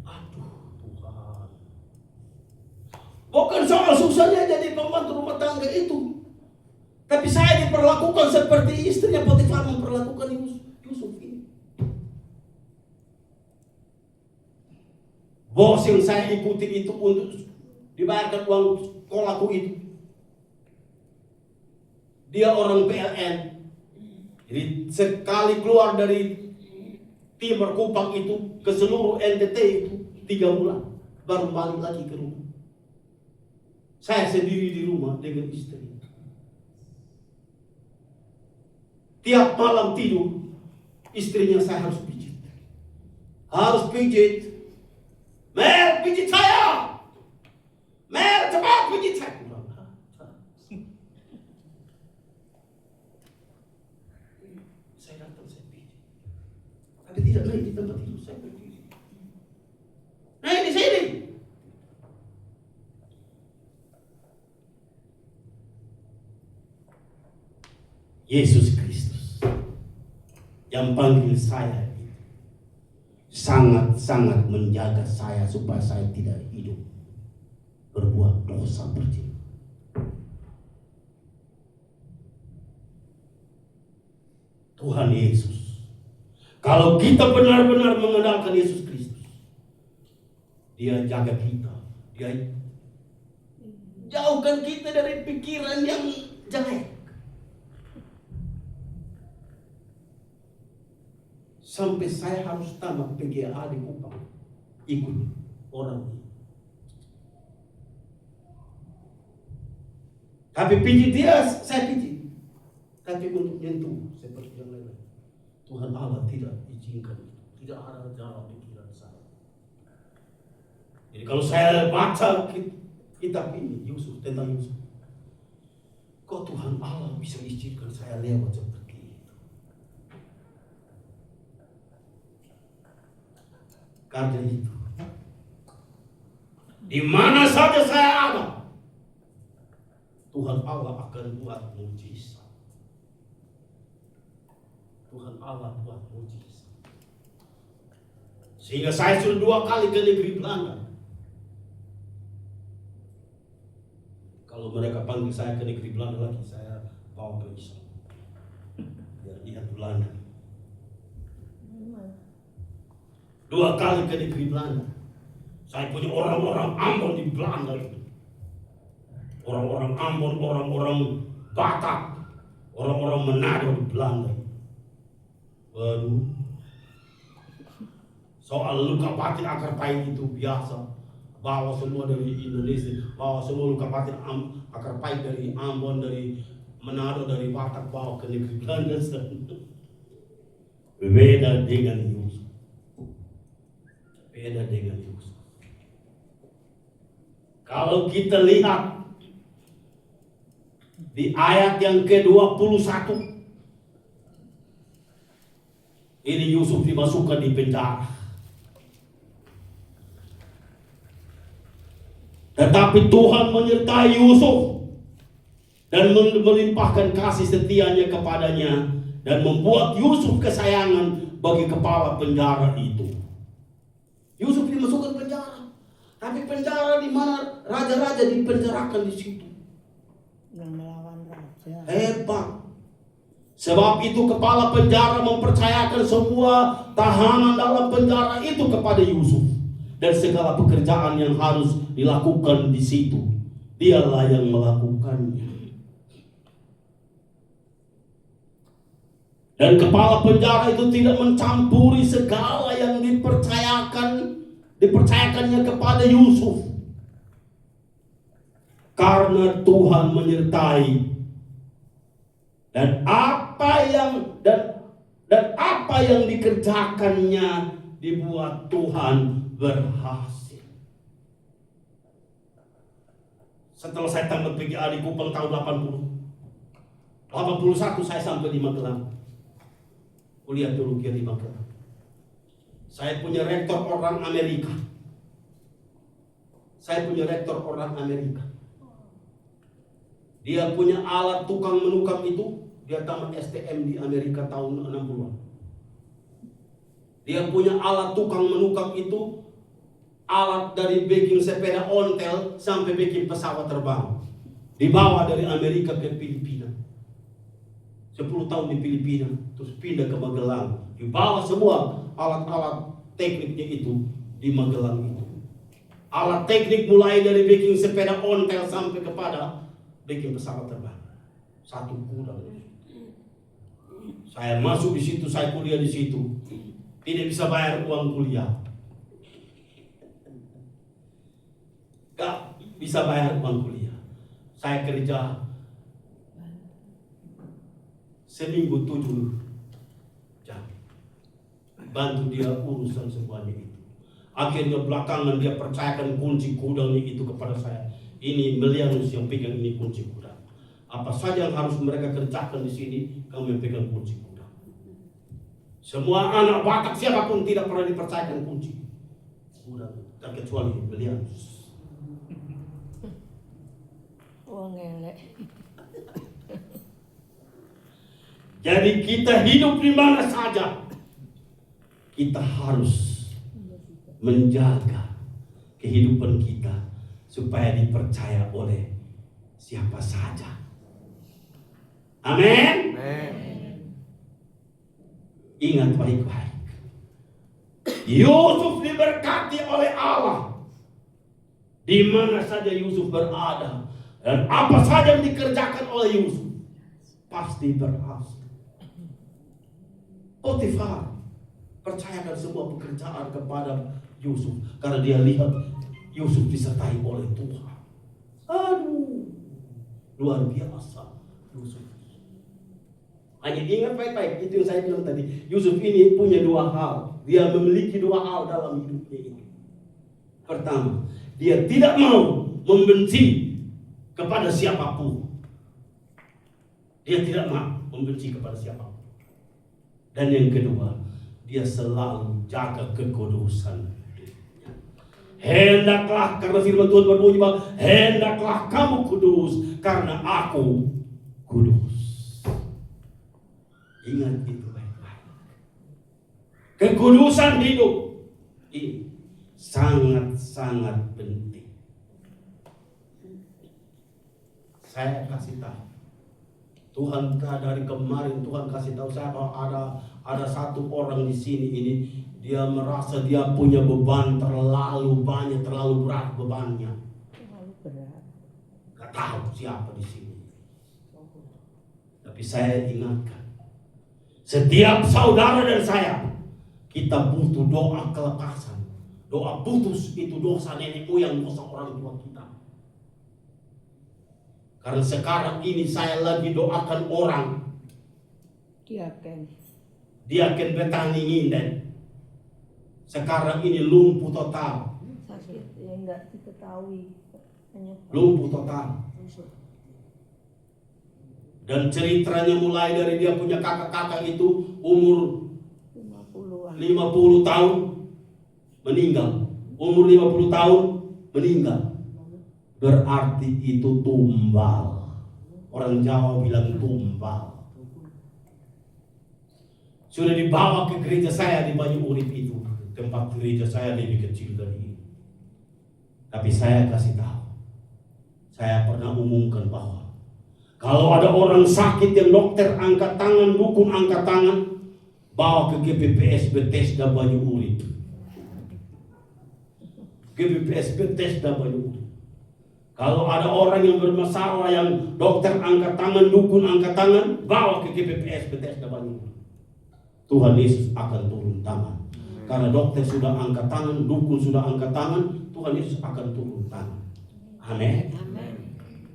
Aduh Tuhan. Bukan soal susahnya jadi pembantu rumah tangga itu, tapi saya diperlakukan seperti istrinya Potifar memperlakukan Yusuf ini. Bos yang saya ikuti itu untuk dibayarkan uang sekolahku itu, dia orang PLN. Jadi sekali keluar dari Timur Kupang itu ke seluruh NTT itu 3 bulan, baru balik lagi ke rumah. Saya sendiri di rumah dengan istri. Tiap malam tidur, istrinya saya harus pijit. Harus pijit. Mel, pijit saya. Mel, cepat pijit saya. Saya datang, saya pijit. Tapi tidak naik di tempat tidur, saya berdiri. Naik di sini. Yesus Kristus yang panggil saya itu sangat-sangat menjaga saya supaya saya tidak hidup berbuat dosa percuma. Tuhan Yesus, kalau kita benar-benar mengenalkan Yesus Kristus, Dia jaga kita, Dia jauhkan kita dari pikiran yang jelek. Sampai saya harus tamat PGA di Kupang, ikut orang ini. Tapi pijit dia, saya pijit. Tapi untuk nyentuh seperti yang lain, Tuhan Allah tidak izinkan itu. Tidak ada dalam pikiran saya. Jadi kalau saya baca kitab ini, Yusuf, tentang Yusuf, kok Tuhan Allah bisa izinkan saya lewat seperti itu? Karena itu, di mana saja saya ada, Tuhan Allah akan buat mujizat. Tuhan Allah buat mujizat. Sehingga saya sudah 2 kali ke negeri Belanda. Kalau mereka panggil saya ke negeri Belanda lagi, saya bawa pergi biar lihat Belanda. 2 kali ke negeri Belanda. Saya punya orang-orang Ambon di Belanda itu. Orang-orang Ambon, orang-orang Batak, orang-orang Manado di Belanda. Waduh. Soal luka batin akar pahit itu biasa. Bawa semua dari Indonesia, bawa semua luka batin akar pahit dari Ambon, dari Manado, dari Batak, bawa ke negeri Belanda. Beda dengan Yusuf. Beda dengan Yusuf. Kalau kita lihat di ayat yang ke-21, ini Yusuf dimasukkan di penjara. Tetapi Tuhan menyertai Yusuf dan melimpahkan kasih setianya kepadanya dan membuat Yusuf kesayangan bagi kepala penjara itu. Yusuf dimasukkan penjara, tapi penjara di mana raja-raja dipenjarakan di situ. Yang melawan raja. Hebat. Sebab itu kepala penjara mempercayakan semua tahanan dalam penjara itu kepada Yusuf. Dan segala pekerjaan yang harus dilakukan di situ, dialah yang melakukannya. Dan kepala penjara itu tidak mencampuri segala yang dipercayakannya kepada Yusuf. Karena Tuhan menyertai. Dan apa yang dikerjakannya dibuat Tuhan berhasil. Setelah saya tamat PGA di Kupang tahun 81 saya sampai di Magelang. Kuliah teologi di Magelang. Saya punya rektor orang Amerika. Dia punya alat tukang menukang itu, dia tamat STM di Amerika tahun 60-an. Dia punya alat tukang menukang itu, alat dari bikin sepeda ontel sampai bikin pesawat terbang. Dibawa dari Amerika ke Filipina. 10 tahun di Filipina, terus pindah ke Magelang. Dibawa semua alat-alat tekniknya itu di Magelang itu. Alat teknik mulai dari bikin sepeda ontel sampai kepada bikin pesawat terbang. Satu gudang. Saya masuk di situ, saya kuliah di situ. Tidak bisa bayar uang kuliah. Gak bisa bayar uang kuliah. Saya kerja seminggu 7 jam. Bantu dia urusan semuanya itu. Akhirnya belakangan dia percayakan kunci gudangnya itu kepada saya. Ini Melianus yang pegang ini kunci gudang. Apa saja yang harus mereka kerjakan di sini, kamu yang pegang kunci gudang. Semua anak Batak siapapun tidak pernah dipercayakan kunci gudang, terkecuali Melianus. Wong elek. Jadi kita hidup di mana saja, kita harus menjaga kehidupan kita supaya dipercaya oleh siapa saja. Amin. Ingat baik-baik. Yusuf diberkati oleh Allah. Di mana saja Yusuf berada dan apa saja yang dikerjakan oleh Yusuf pasti berhasil. Potifar percayakan semua pekerjaan kepada Yusuf karena dia lihat Yusuf disertai oleh Tuhan. Aduh, luar biasa Yusuf. Hanya ingat baik-baik, itu yang saya bilang tadi. Yusuf ini punya 2 hal. Dia memiliki 2 hal dalam hidupnya ini. Pertama, dia tidak mau membenci kepada siapapun. Dia tidak mau membenci kepada siapapun. Dan yang kedua, dia selalu jaga kekudusan dirinya. Hendaklah, karena firman Tuhan berbunyi bahwa hendaklah kamu kudus karena aku kudus. Ingat itu baik-baik. Kekudusan hidup ini sangat-sangat penting. Saya kasih tahu, Tuhan dari kemarin Tuhan kasih tahu saya bahwa ada satu orang di sini ini, dia merasa dia punya beban terlalu banyak, terlalu berat bebannya. Terlalu berat. Gak tahu siapa di sini. Tapi saya ingatkan, setiap saudara dan saya, kita butuh doa kelepasan. Doa putus itu dosa nenek moyang, dosa orang tua kita. Karena sekarang ini saya lagi doakan orang. Diaken Betani Nginden. Sekarang ini lumpuh total. Sakit yang enggak diketahui. Lumpuh total. Dan ceritanya mulai dari dia punya kakak-kakak itu umur 50 tahun meninggal. Umur 50 tahun meninggal. Berarti itu tumbal. Orang Jawa bilang tumbal. Sudah dibawa ke gereja saya di Banyu Urip itu. Tempat gereja saya lebih kecil dari ini. Tapi saya kasih tahu. Saya pernah umumkan bahwa kalau ada orang sakit yang dokter angkat tangan, dukun angkat tangan, bawa ke GPPS Bethesda Banyu Urip. GPPS Bethesda Banyu Urip. Kalau ada orang yang bermasalah yang dokter angkat tangan, dukun angkat tangan, bawa ke GPPS Bethesda Banyu Urip. Tuhan Yesus akan turun tangan. Karena dokter sudah angkat tangan, dukun sudah angkat tangan, Tuhan Yesus akan turun tangan. Amin.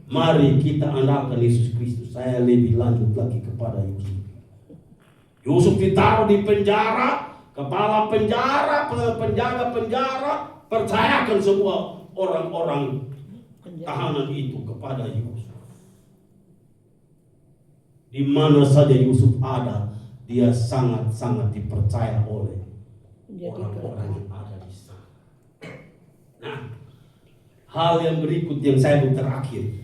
Mari kita andalkan Yesus Kristus. Saya lebih lanjut lagi kepada Yusuf. Yusuf ditaruh di penjara, kepala penjara, penjaga penjara, percayakan semua orang-orang tahanan itu kepada Yusuf. Di mana saja Yusuf ada, dia sangat-sangat dipercaya oleh orang-orang yang ada di sana. Nah, hal yang berikut yang saya terakhir.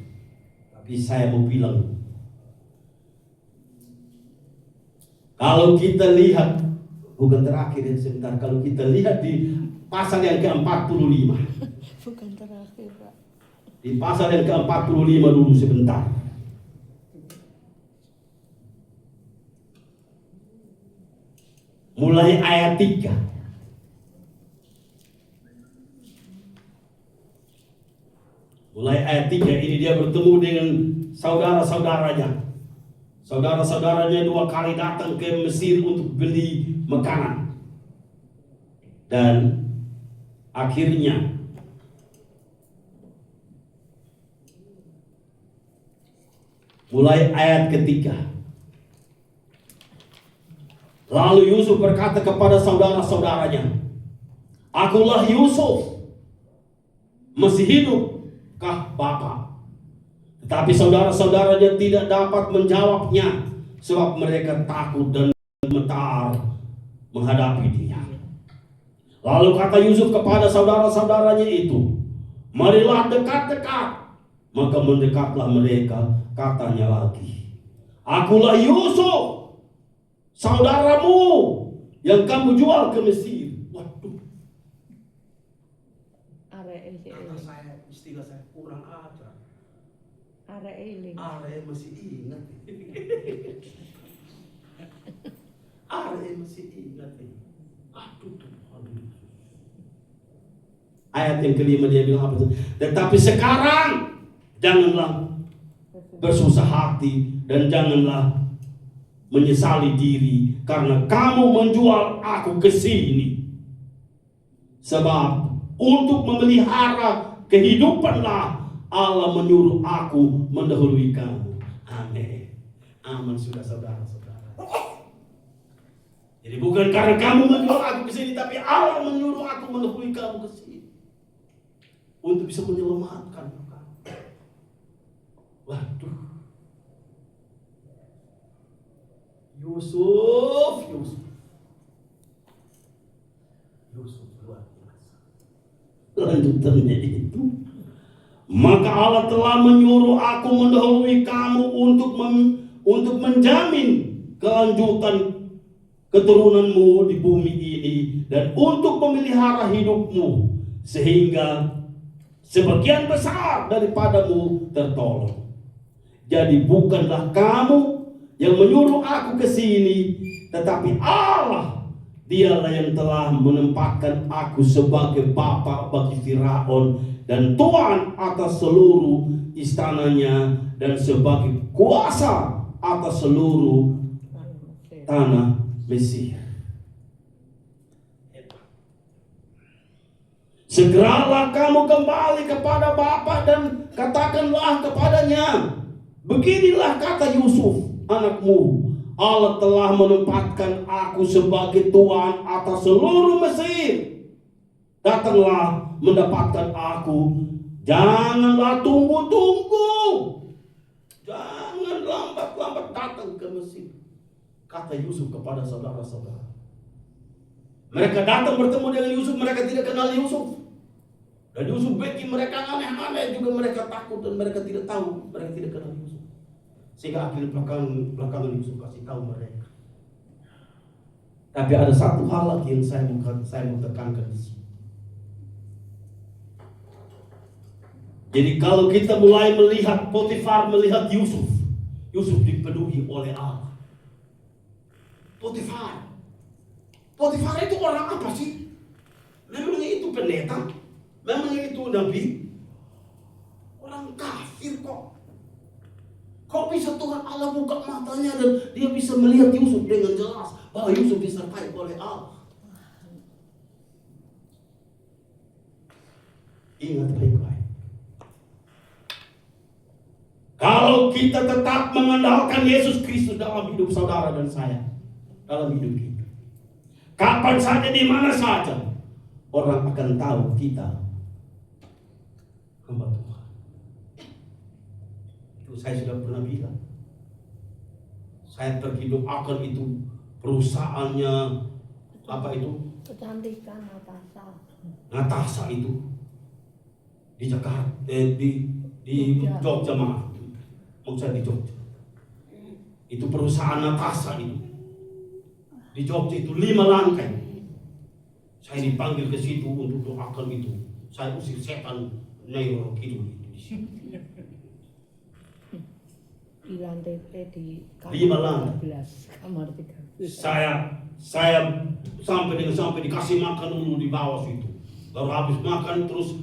Tapi Tapi saya mau bilang, kalau kita lihat, bukan terakhir ya sebentar, kalau kita lihat di pasal yang ke-45, Bukan terakhir, Pak. di pasal yang ke-45 dulu sebentar. Mulai ayat 3. Mulai ayat 3 ini dia bertemu dengan saudara-saudaranya. Saudara-saudaranya 2 kali datang ke Mesir untuk beli makanan. Dan akhirnya mulai ayat ketiga. Lalu Yusuf berkata kepada saudara-saudaranya, "Akulah Yusuf, masih hidupkah Bapak?" Tetapi saudara-saudaranya tidak dapat menjawabnya, sebab mereka takut dan gemetar menghadapi dia. Lalu kata Yusuf kepada saudara-saudaranya itu, "Marilah dekat-dekat." Maka mendekatlah mereka, katanya lagi, "Akulah Yusuf, saudaramu yang kamu jual ke Mesir." Waduh, Arek kata saya, istilah saya kurang ajar. Arek eling. Are masih ingat. Are masih ingat. Aduh, aduh. Ayat yang kelima dia bilang apa itu? "Tetapi sekarang janganlah bersusah hati dan janganlah menyesali diri karena kamu menjual aku ke sini. Sebab untuk memelihara kehidupanlah Allah menyuruh aku mendahului kamu." Amin. Amin, sudah saudara-saudara. Jadi bukan karena kamu menjual aku ke sini, tapi Allah menyuruh aku mendahului kamu ke sini untuk bisa menyelamatkan kamu. Waduh. Yusuf luar biasa. Lanjutannya itu, "Maka Allah telah menyuruh aku mendahului kamu untuk menjamin kelanjutan keturunanmu di bumi ini dan untuk memelihara hidupmu sehingga sebagian besar daripadamu tertolong. Jadi bukanlah kamu yang menyuruh aku ke sini, tetapi Allah, Dialah yang telah menempatkan aku sebagai bapa bagi Firaun dan tuan atas seluruh istananya dan sebagai kuasa atas seluruh tanah Mesir. Segeralah kamu kembali kepada Bapa dan katakanlah kepadanya, beginilah kata Yusuf anakmu, Allah telah menempatkan aku sebagai tuan atas seluruh Mesir. Datanglah mendapatkan aku, janganlah tunggu-tunggu, jangan lambat-lambat datang ke Mesir, kata Yusuf kepada saudara-saudara. Mereka datang bertemu dengan Yusuf, mereka tidak kenal Yusuf. Dan Yusuf bikin mereka aneh-aneh juga, mereka takut dan mereka tidak tahu, mereka tidak kenal Yusuf. Sehingga akhirnya belakangan Yusuf kasih tahu mereka. Tapi ada satu hal lagi yang saya mau tekankan di sini. Jadi kalau kita mulai melihat Potifar melihat Yusuf, Yusuf dipenuhi oleh Allah. Potifar itu orang apa sih? Memangnya itu pendeta? Memangnya itu nabi? Orang kafir kok. Kok bisa Tuhan Allah buka matanya dan dia bisa melihat Yusuf dengan jelas bahwa Yusuf disertai oleh Allah? Ingat baik-baik. Kalau kita tetap mengandalkan Yesus Kristus dalam hidup saudara dan saya, dalam hidup kita, kapan saja, di mana saja, orang akan tahu kita hamba Tuhan. Itu saya sudah pernah bilang. Saya terdoakan itu perusahaannya apa itu? Kecantikan Natasha itu di Jakarta, di Jogja maaf. Waktu saya di Jogja. Itu perusahaan Natasa itu. Di Jogja itu 5 lantai. Saya dipanggil ke situ untuk doakan itu. Saya usir setan Nero Kidul itu di situ. Di lantai di 5 lantai. 13, kamar 13. Saya sampai dikasih makan dulu di bawah situ. Baru habis makan terus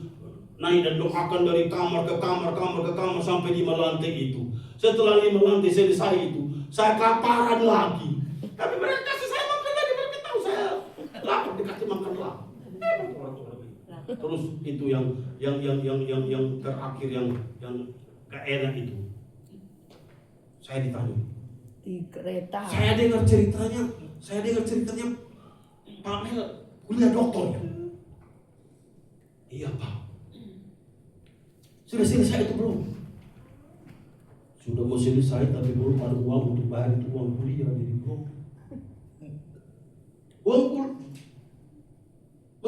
naik dan doakan dari kamar ke kamar sampai 5 lantai itu. Setelah 5 lantai selesai itu, saya kelaparan lagi. Tapi mereka kasih saya makan lagi, mereka tahu saya lapar dikasih makan lagi. Terus itu yang terakhir yang gak enak itu. Saya ditanya. Di kereta. Saya dengar ceritanya Pak Mel kuliah doktor ya? Iya Pak. Sudah selesai itu belum? Sudah mau selesai tapi belum ada uang untuk bayar itu uang kuliah jadi belum.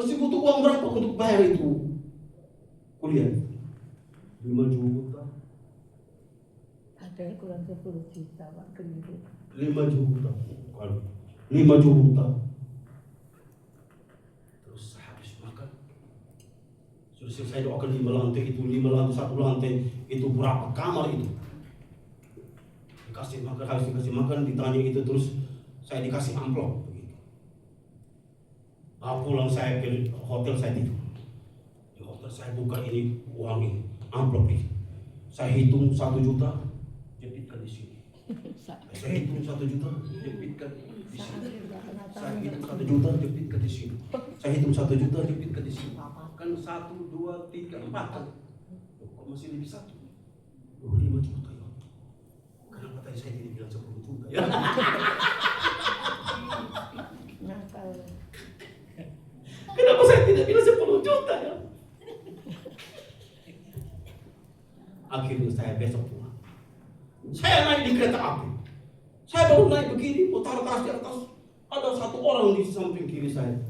Masih butuh uang berapa untuk bayar itu kuliah? 5 juta. Ada yang kurang 10 juta Pak keliru. 5 juta. 5 juta. Terus saya habis makan. Sudah selesai doakan 5 lantai itu, 5 lantai, 1 lantai itu berapa kamar itu? Dikasih makan, ditanya itu terus saya dikasih amplop begitu. Pulang saya ke hotel saya tidur. Di hotel saya buka ini uang ini, amplop ini. Saya hitung 1 juta, jepitkan di sini. Saya hitung 1 juta, jepitkan di sini. Saya hitung 1 juta, jepitkan di sini. Saya hitung 1 juta, jepitkan di sini. Kan 1, 2, 3, 4 kan? Kok masih lebih 1? 5 juta ya. Kenapa tadi saya tidak bilang 10 juta ya? Nakal. Kenapa saya tidak bilang 10 juta ya? Akhirnya saya besok pulang. Saya naik di kereta api. Saya baru naik begini, mau taruh tas di atas. Ada 1 orang di samping kiri saya.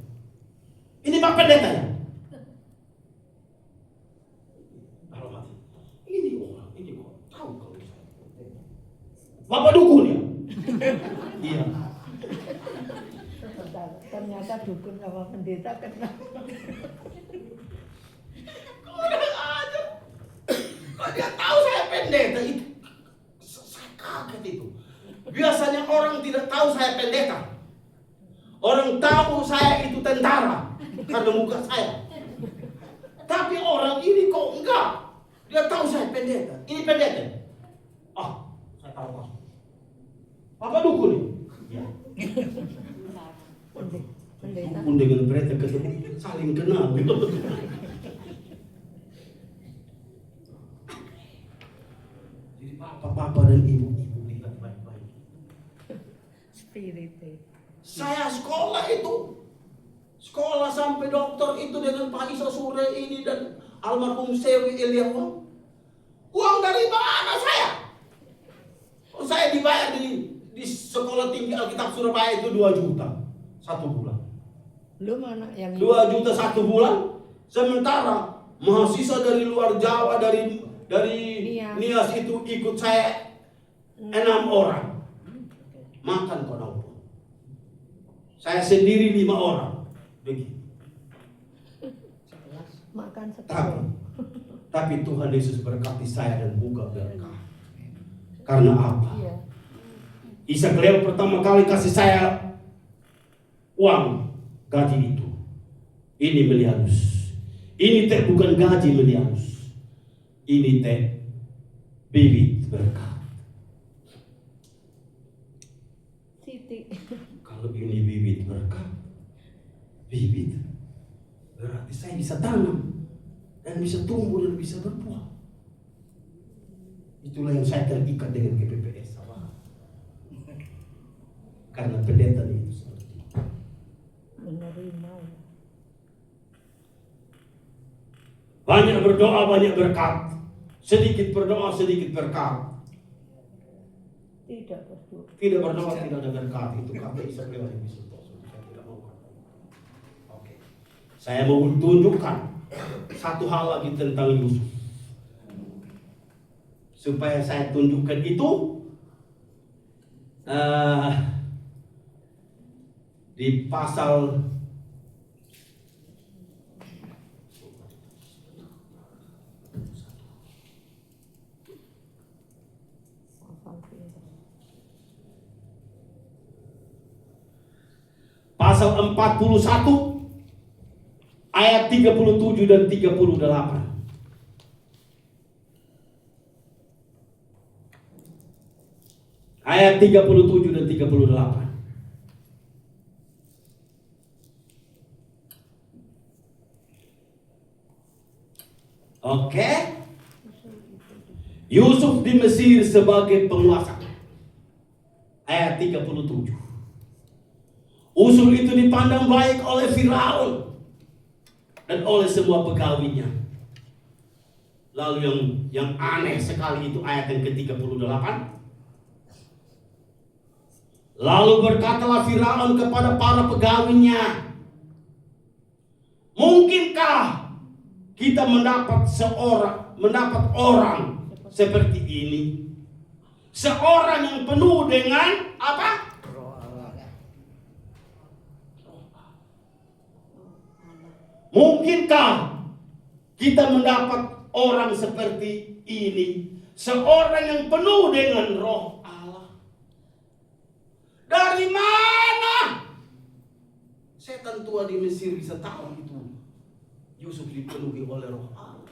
Ini Pak Pendeta ya? Alamat. Ini orang kok tahu kalau saya. Bapak dukun ya? Iya. Ternyata dukun sama pendeta kenal. Kurang aja. Kalau dia tahu saya pendeta itu, saya kaget itu. Biasanya orang tidak tahu saya pendeta. Orang tahu saya itu tentara karena muka saya. Tapi orang ini kok enggak. Dia tahu saya pendeta. Ini pendeta. Saya tahu pas. Bapak dukun nih. Ya. Pendeta. Dukun dengan pendeta ketemu saling kenal. Jadi bapak dan ibu lihat baik-baik. Spirit. Saya sekolah itu. Sekolah sampai dokter itu dengan Pak Isa Sure ini dan almarhum Sewi Eliawan. Uang dari mana saya? Saya dibayar di sekolah tinggi Alkitab Surabaya itu 2 juta 1 bulan. Lu mana yang 2 juta 1 bulan. Sementara mahasiswa dari luar Jawa dari Nias itu ikut saya 6 orang. Makan kok nopo. Saya sendiri 5 orang. Begitu. makan setahun. Tapi Tuhan Yesus berkati saya dan buka berkah. Karena apa? Iya. Isa Cleo pertama kali kasih saya uang gaji itu. Ini miliarus. Ini teh bukan gaji miliarus. Ini teh bibit berkah. Siti. Kalau ini bibit berkah, bibit berarti saya bisa tanam dan bisa tumbuh dan bisa berbuah. Itulah yang saya terikat dengan GPPS. Karena pendeta itu seperti itu. Menerima. Banyak berdoa, banyak berkat. Sedikit berdoa, sedikit berkat. Tidak berdoa. Tidak berdoa, tidak ada berkat. Itu kata Isa Cleo yang bisa. Saya tidak mau kata. Oke. Saya mau tunjukkan satu hal lagi tentang Yusuf. supaya saya tunjukkan itu di pasal pasal 41 ayat 37 dan 38. Ayat 37 dan 38. Oke. Yusuf di Mesir sebagai penguasa. Ayat 37. Usul itu dipandang baik oleh Firaun dan oleh semua pegawainya. Lalu yang aneh sekali itu ayat yang ke-38. Lalu berkatalah Firaun kepada para pegawainya, mungkinkah kita mendapat orang seperti ini? Seorang yang penuh dengan apa? Mungkinkah kita mendapat orang seperti ini? Seorang yang penuh dengan roh Allah. Dari mana setan tua di Mesir bisa tahu itu Yusuf dipenuhi oleh roh Allah?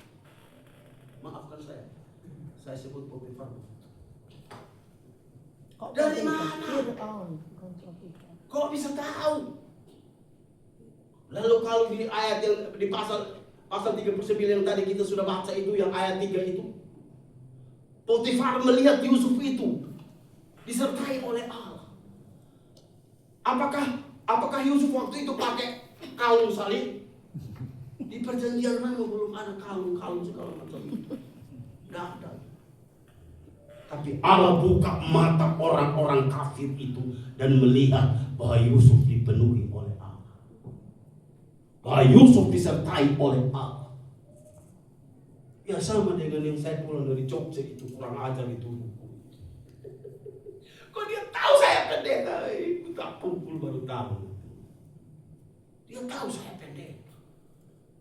Maafkan saya sebut Potifar. Dari mana? Kok bisa tahu? Lalu kalau di ayat yang di pasal 39 yang tadi kita sudah baca itu, yang ayat 3 itu, Potifar melihat Yusuf itu disertai oleh Allah. Apakah Yusuf waktu itu pakai kalung salib? Di perjanjian lama belum ada kalung segala macam itu. Tidak ada. Tapi Allah buka mata orang-orang kafir itu dan melihat bahwa Yusuf dipenuhi oleh Allah. Bahwa Yusuf disertai oleh Allah. Ya sama dengan yang saya pulang dari Jogja itu, kurang ajar itu. Kok dia tahu saya pendeta? Tak pukul baru tahu. Dia tahu saya pendeta.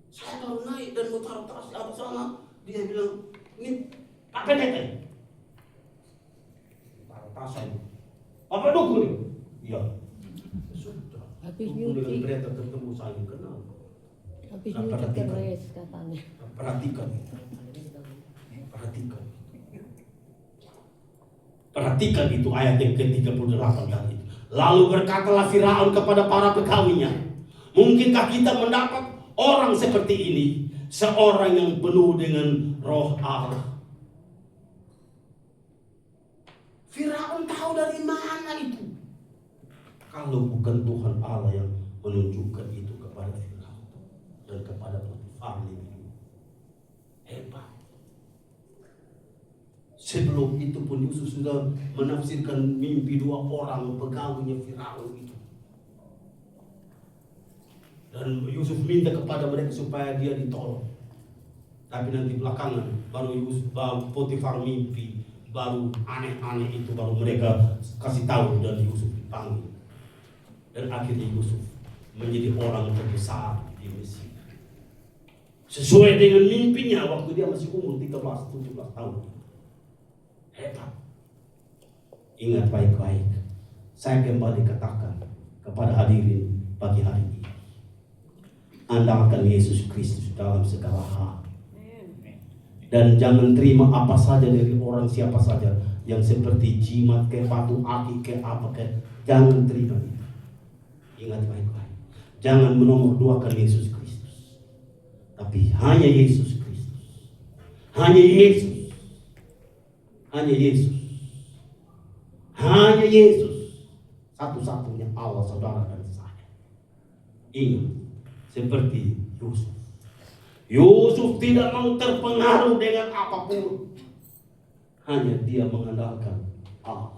Saya baru naik dan mau taruh tas di atas sana. Dia bilang, ini Pak pendeta. Taruh tas saya. Apa dukun ini? Iya. Sudah. Dukun dengan pendeta ketemu saling kenal. Habis nyuci keres katanya. Perhatikan itu ayat yang ke-38 tadi. Lalu berkatalah Firaun kepada para pegawainya, mungkinkah kita mendapat orang seperti ini, seorang yang penuh dengan roh Allah? Firaun tahu dari mana itu? Kalau bukan Tuhan Allah yang menunjukkan itu kepada Firaun dan kepada Potifar itu. Hebat. Sebelum itu pun Yusuf sudah menafsirkan mimpi 2 orang pegawainya Firaun itu. Dan Yusuf minta kepada mereka supaya dia ditolong. Tapi nanti belakangan baru Potifar mimpi, baru aneh-aneh itu baru mereka kasih tahu dan Yusuf dipanggil. Dan akhirnya Yusuf menjadi orang terbesar di Mesir. Sesuai dengan mimpinya waktu dia masih umur 13-17 tahun. Hebat. Ingat baik-baik. Saya kembali katakan kepada hadirin pagi hari ini. Andalkan Yesus Kristus dalam segala hal. Dan jangan terima apa saja dari orang siapa saja yang seperti jimat ke batu aki ke apa ke. Jangan terima itu. Ingat baik-baik. Jangan menomorduakan Yesus Kristus. Tapi hanya Yesus Kristus. Hanya Yesus. Hanya Yesus. Hanya Yesus. Satu-satunya Allah saudara dan saya. Ingat. Seperti Yusuf. Yusuf tidak mau terpengaruh dengan apapun. Hanya dia mengandalkan Allah.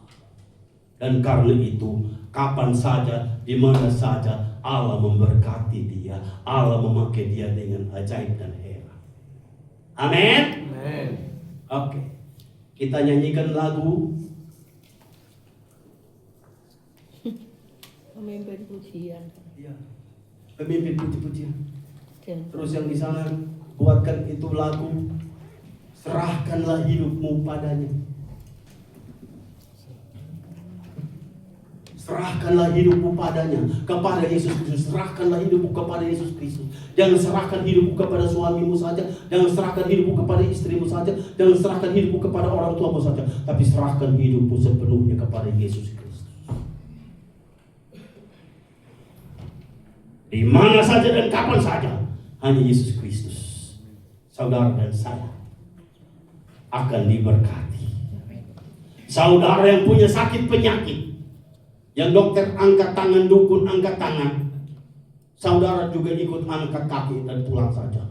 Dan karena itu, kapan saja, di mana saja, Allah memberkati dia. Allah memakai dia dengan ajaib dan heran. Amin. Oke. Kita nyanyikan lagu Pemimpin pujian. pemimpin puji-pujian. Dan Terus yang di sana buatkan itu lagu serahkanlah hidupmu padanya. Serahkanlah hidupmu padanya, kepada Yesus Kristus. Serahkanlah hidupmu kepada Yesus Kristus. Jangan serahkan hidupmu kepada suamimu saja. Jangan serahkan hidupmu kepada istrimu saja. Jangan serahkan hidupmu kepada orang tuamu saja. Tapi serahkan hidupmu sepenuhnya kepada Yesus Kristus. Di mana saja dan kapan saja, hanya Yesus Kristus, saudara dan saya, akan diberkati. Saudara yang punya sakit penyakit, yang dokter angkat tangan, dukun angkat tangan, saudara juga ikut angkat kaki dan pulang saja.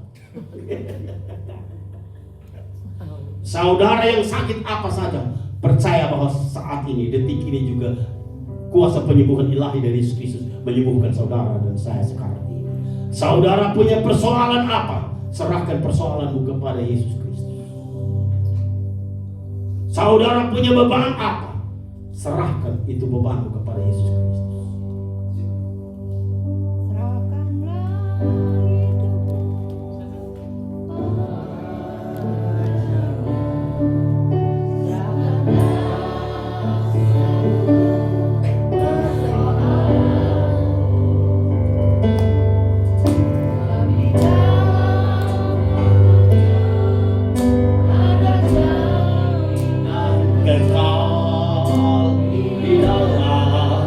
Saudara yang sakit apa saja, percaya bahwa saat ini, detik ini juga kuasa penyembuhan ilahi dari Yesus Kristus menyembuhkan saudara dan saya sekarang ini. Saudara punya persoalan apa? Serahkan persoalanmu kepada Yesus Kristus. Saudara punya beban apa? Serahkan itu bebanmu kepada Yesus Kristus. Kekal di dalam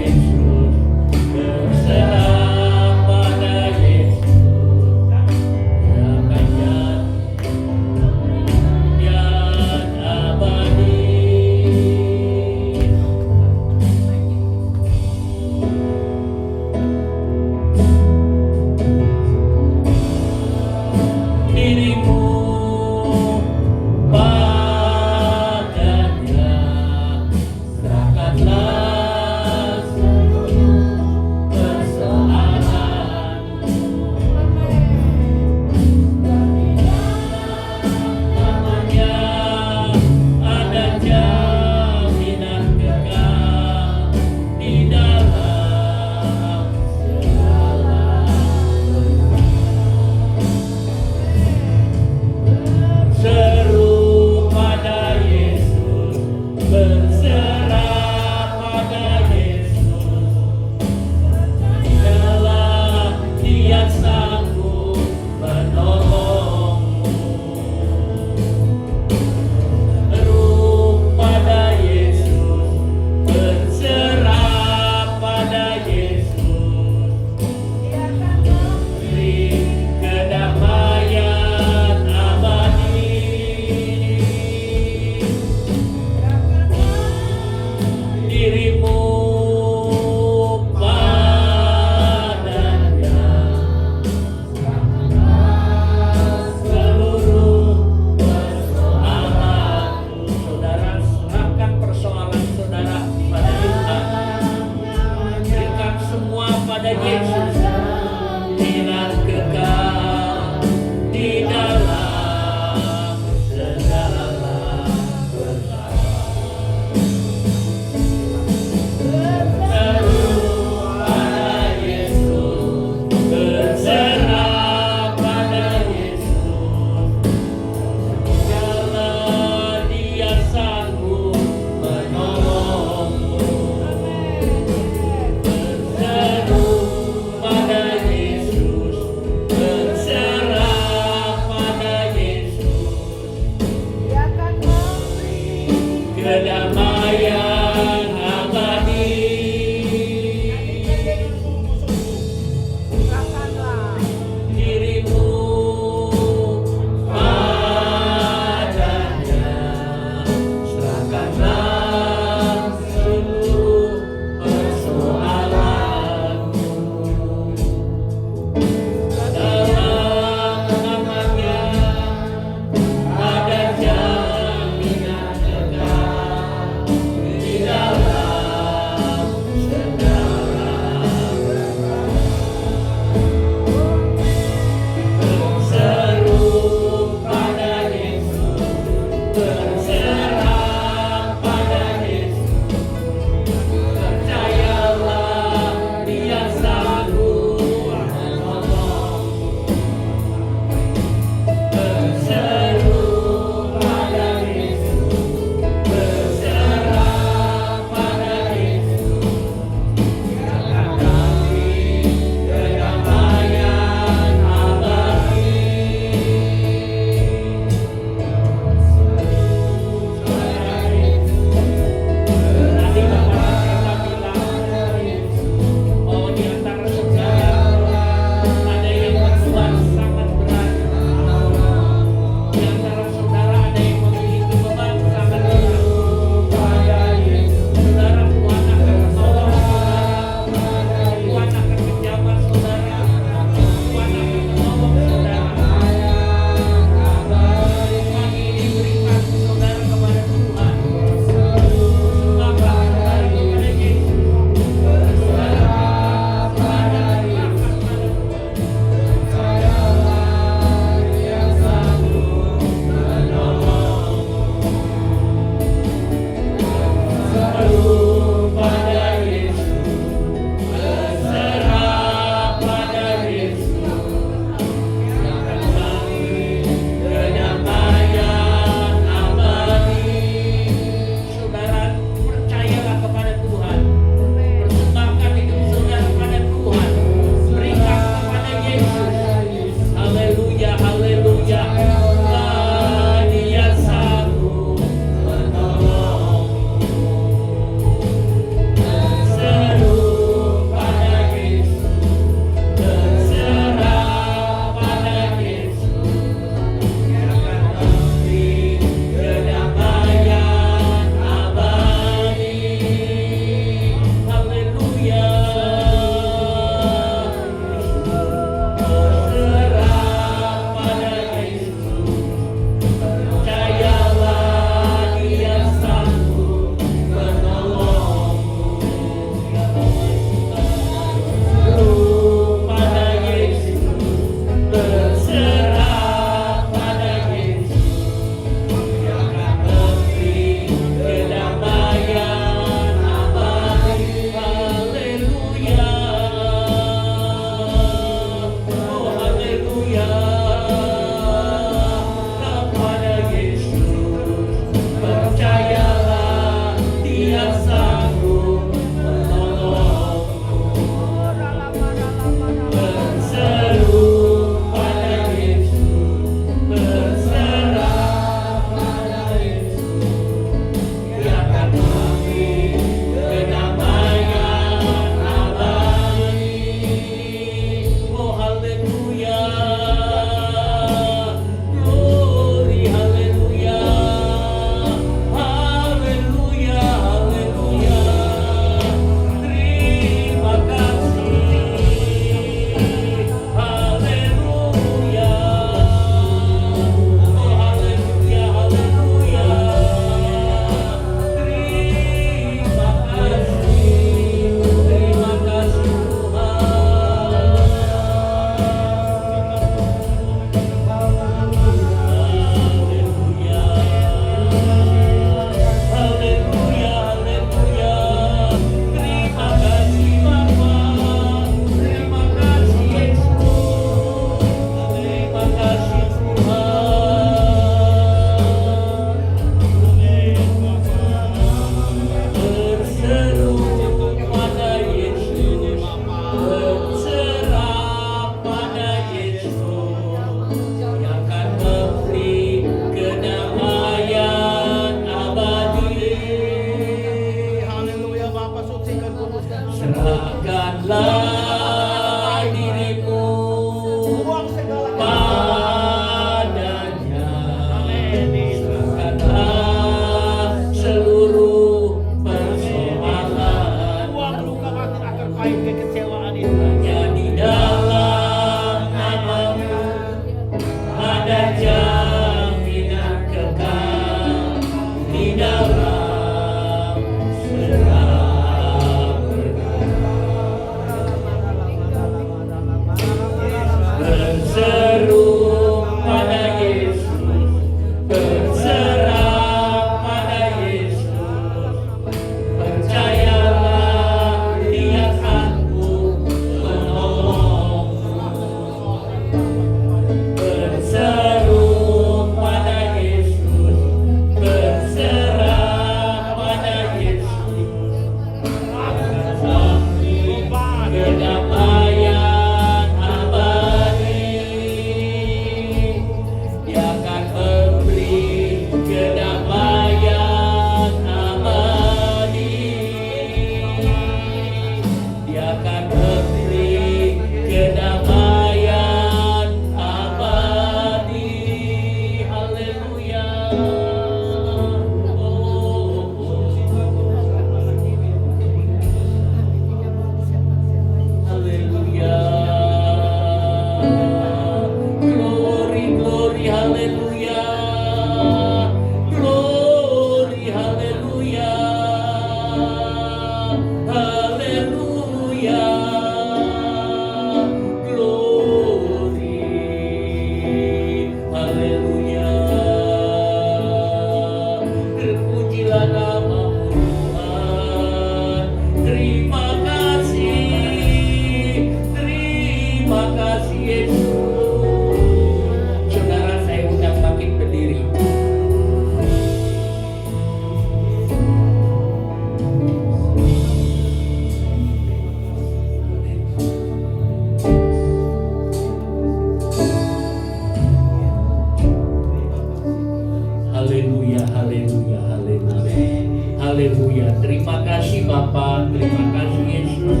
Terima kasih Yesus.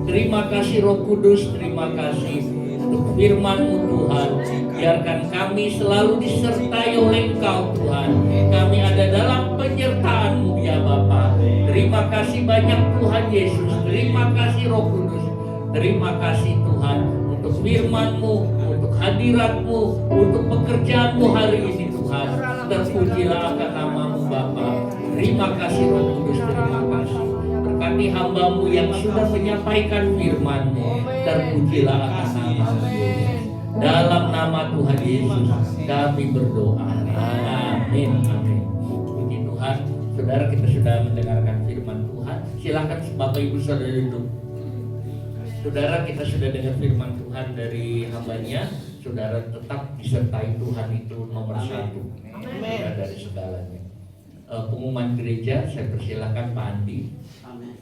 Terima kasih Roh Kudus. Terima kasih untuk firman-Mu Tuhan. Biarkan kami selalu disertai oleh Engkau Tuhan. Kami ada dalam penyertaan-Mu ya Bapa. Terima kasih banyak Tuhan Yesus. Terima kasih Roh Kudus. Terima kasih Tuhan untuk firman-Mu, untuk hadirat-Mu, untuk pekerjaan-Mu hari ini Tuhan. Terpujilah akan nama-Mu Bapa. Terima kasih Roh Kudus. Terima kasih. Berkati hamba-Mu yang sudah menyampaikan firman-Mu. Terpujilah akan nama-Mu. Dalam nama Tuhan Yesus kami berdoa. Amin. Amin. Puji Tuhan. Saudara, kita sudah mendengarkan firman Tuhan. Silakan Bapak Ibu Saudara duduk. Saudara, kita sudah dengar firman Tuhan dari hambanya. Saudara tetap disertai Tuhan, itu nomor satu. Saudara, dari segalanya. Pengumuman gereja, saya persilakan Pak Andi. Amin.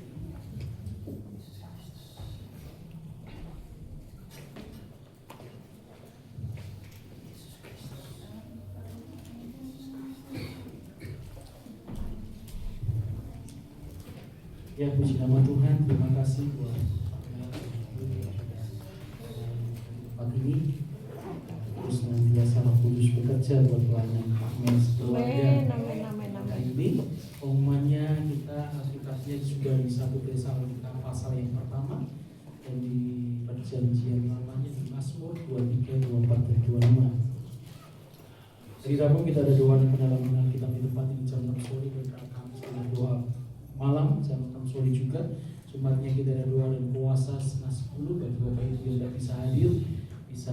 Ya, puji nama Tuhan. Terima kasih buat pagi ini. Terus senantiasa Roh Kudus bekerja buat pelayanan Akmel sekeluarga. Ini pengumumannya kita aplikasinya sudah di 1 Tesalonika pasal yang pertama dan di perjanjian lamanya di Mazmur 23, 24 dan 25. Hari Rabu kita ada doa dan pendalaman Alkitab di tempat ini jam 6 sore dan Kamis ada doa malam jam 6 sore juga. Jumatnya kita ada doa dan puasa setengah 10. Bagi Bapak Ibu yang tidak bisa hadir bisa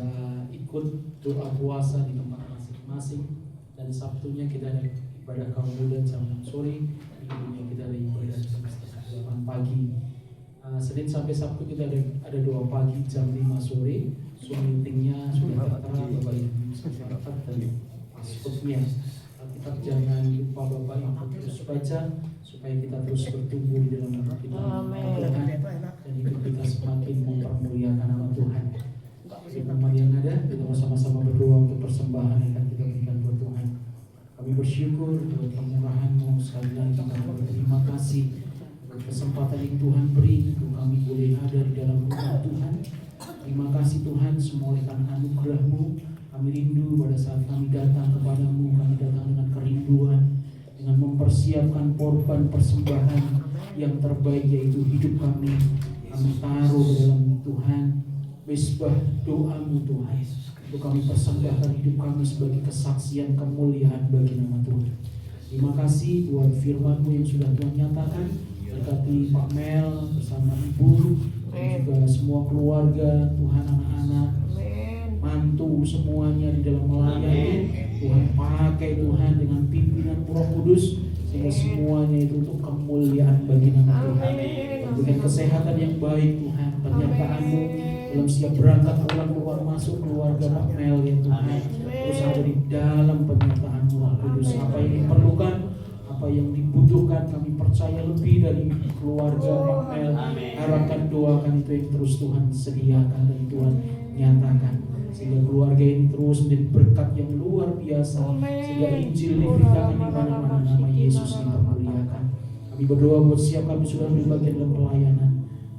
ikut doa puasa di tempat masing-masing. Dan Sabtunya kita ada ibadah kaum muda jam 6 sore. Minggunya kita ada ibadah jam setengah 8 pagi. Senin sampai Sabtu kita ada doa pagi jam 5 sore. Zoom meetingnya sudah tertera, Bapak Ibu bisa catat dan passwordnya. Tetap jangan lupa Bapak Ibu terus baca supaya kita terus bertumbuh di dalam kita Tuhan dan hidup kita semakin mempermuliakan nama Tuhan. Firman yang ada, kita sama-sama berdoa untuk persembahan yang akan kita berikan buat Tuhan. Kami bersyukur buat kemurahan-Mu, sekali lagi kami berterima kasih buat kesempatan yang Tuhan beri untuk kami boleh ada di dalam rumah Tuhan. Terima kasih Tuhan, semua oleh karena anugerah-Mu. Kami rindu pada saat kami datang kepadamu, kami datang dengan kerinduan, dengan mempersiapkan korban persembahan yang terbaik yaitu hidup kami. Kami taruh dalam Tuhan, mesbah doa-Mu Tuhan, untuk kami persembahkan hidup kami sebagai kesaksian kemuliaan bagi nama Tuhan. Terima kasih buat firman-Mu yang sudah Tuhan nyatakan. Berkati Pak Mel bersama Ibu dan juga semua keluarga, Tuhan, anak-anak, mantu semuanya di dalam melayani. Tuhan pakai Tuhan dengan pimpinan Roh Kudus sehingga semuanya itu untuk kemuliaan bagi nama Tuhan. Dengan kesehatan yang baik Tuhan, penyertaan-Mu dalam setiap berangkat pulang keluar masuk keluarga Pak Mel ya Tuhan. Terus ada di dalam penyertaan-Mu Roh Kudus. Apa yang diperlukan, apa yang dibutuhkan, kami percaya lebih dari keluarga Pak Mel. Harapkan doakan itu yang terus Tuhan sediakan dan Tuhan nyatakan. Sehingga keluarga ini terus menjadi berkat yang luar biasa. Sehingga Injil diberitakan di mana-mana, nama Yesus dipermuliakan. Kami berdoa buat siap kami sudah berbagian dalam pelayanan.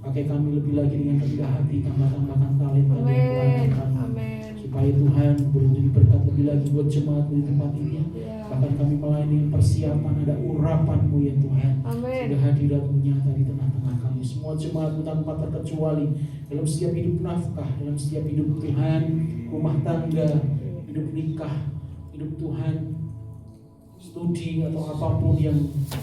Pakai kami lebih lagi dengan rendah hati, tambah-tambahkan talenta dan pelayanan kami. Supaya Tuhan boleh menjadi berkat lebih lagi buat jemaat di tempat ini. Bahkan kami melayani persiapan, ada urapan-Mu ya Tuhan. Sehingga hadirat-Mu nyata di tengah-tengah kami. Semua jemaat-Mu tanpa terkecuali dalam setiap hidup nafkah, dalam setiap hidup Tuhan, rumah tangga, hidup nikah, hidup Tuhan, studi atau apapun yang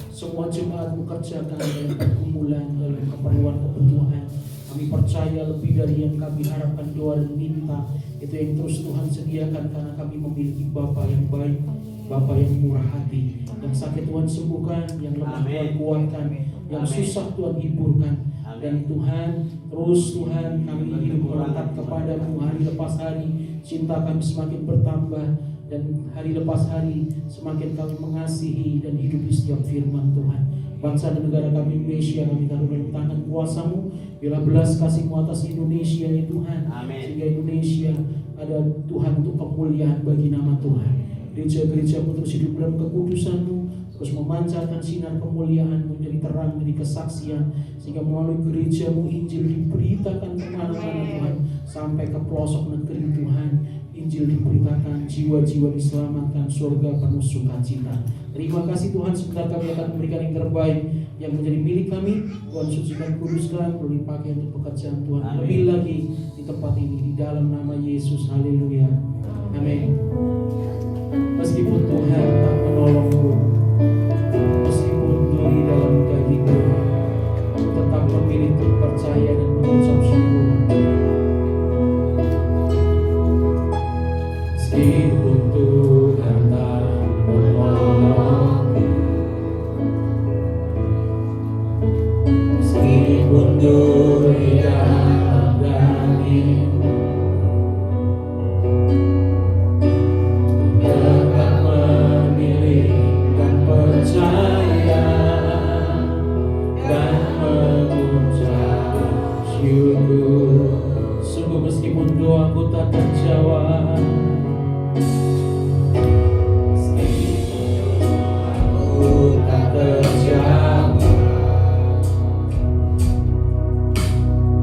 semua jemaat-Mu kerjakan dalam pergumulan, dalam keperluan kebutuhan. Kami percaya lebih dari yang kami harapkan, doa dan minta itu yang terus Tuhan sediakan karena kami memiliki Bapa yang baik, Bapa yang murah hati. Yang sakit Tuhan sembuhkan, yang lemah Tuhan kuatkan, yang susah Tuhan hiburkan. Dan Tuhan, terus Tuhan kami hidup melekat kepada-Mu hari lepas hari. Cinta kami semakin bertambah dan hari lepas hari semakin kami mengasihi dan hidup di setiap firman Tuhan. Bangsa dan negara kami Indonesia kami taruh dalam tangan kuasa-Mu. Bila belas kasih-Mu atas Indonesia ya Tuhan. Sehingga Indonesia ada Tuhan untuk kemuliaan bagi nama Tuhan. Gereja-gereja-Mu terus hidup dalam kekudusan-Mu. terus memancarkan sinar kemuliaan menjadi terang, menjadi kesaksian, sehingga melalui gerejamu Injil diberitakan kemana-mana Tuhan, sampai ke pelosok negeri Tuhan. Injil diberitakan, jiwa-jiwa diselamatkan, surga penuh sukacita. Terima kasih Tuhan, sebentar kami akan memberikan yang terbaik yang menjadi milik kami. Tuhan sucikan, kuduskan, boleh dipakai untuk pekerjaan Tuhan. Lebih lagi di tempat ini, di dalam nama Yesus. Haleluya. Amin. Meskipun Tuhan tak menolongku, meskipun di dalam gajiku, tetap memilih untuk percaya dan mengucap syukur. Meskipun Tuhan tak menolong, meskipun dunia berani, tetap memilih dan percaya dan mengucap syukur. Sungguh meskipun doaku tak terjawab,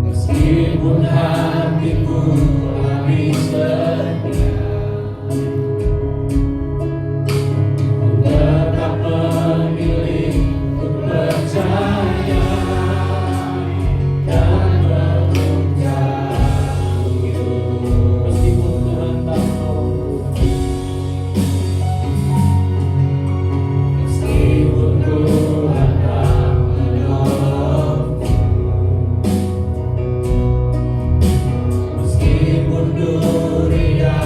meskipun hatiku habis berdiam, ku tetap memilih untuk percaya dan mengucap syukur. Meskipun Tuhan tak menolongku, meskipun Tuhan tak menolongku, meskipun dunia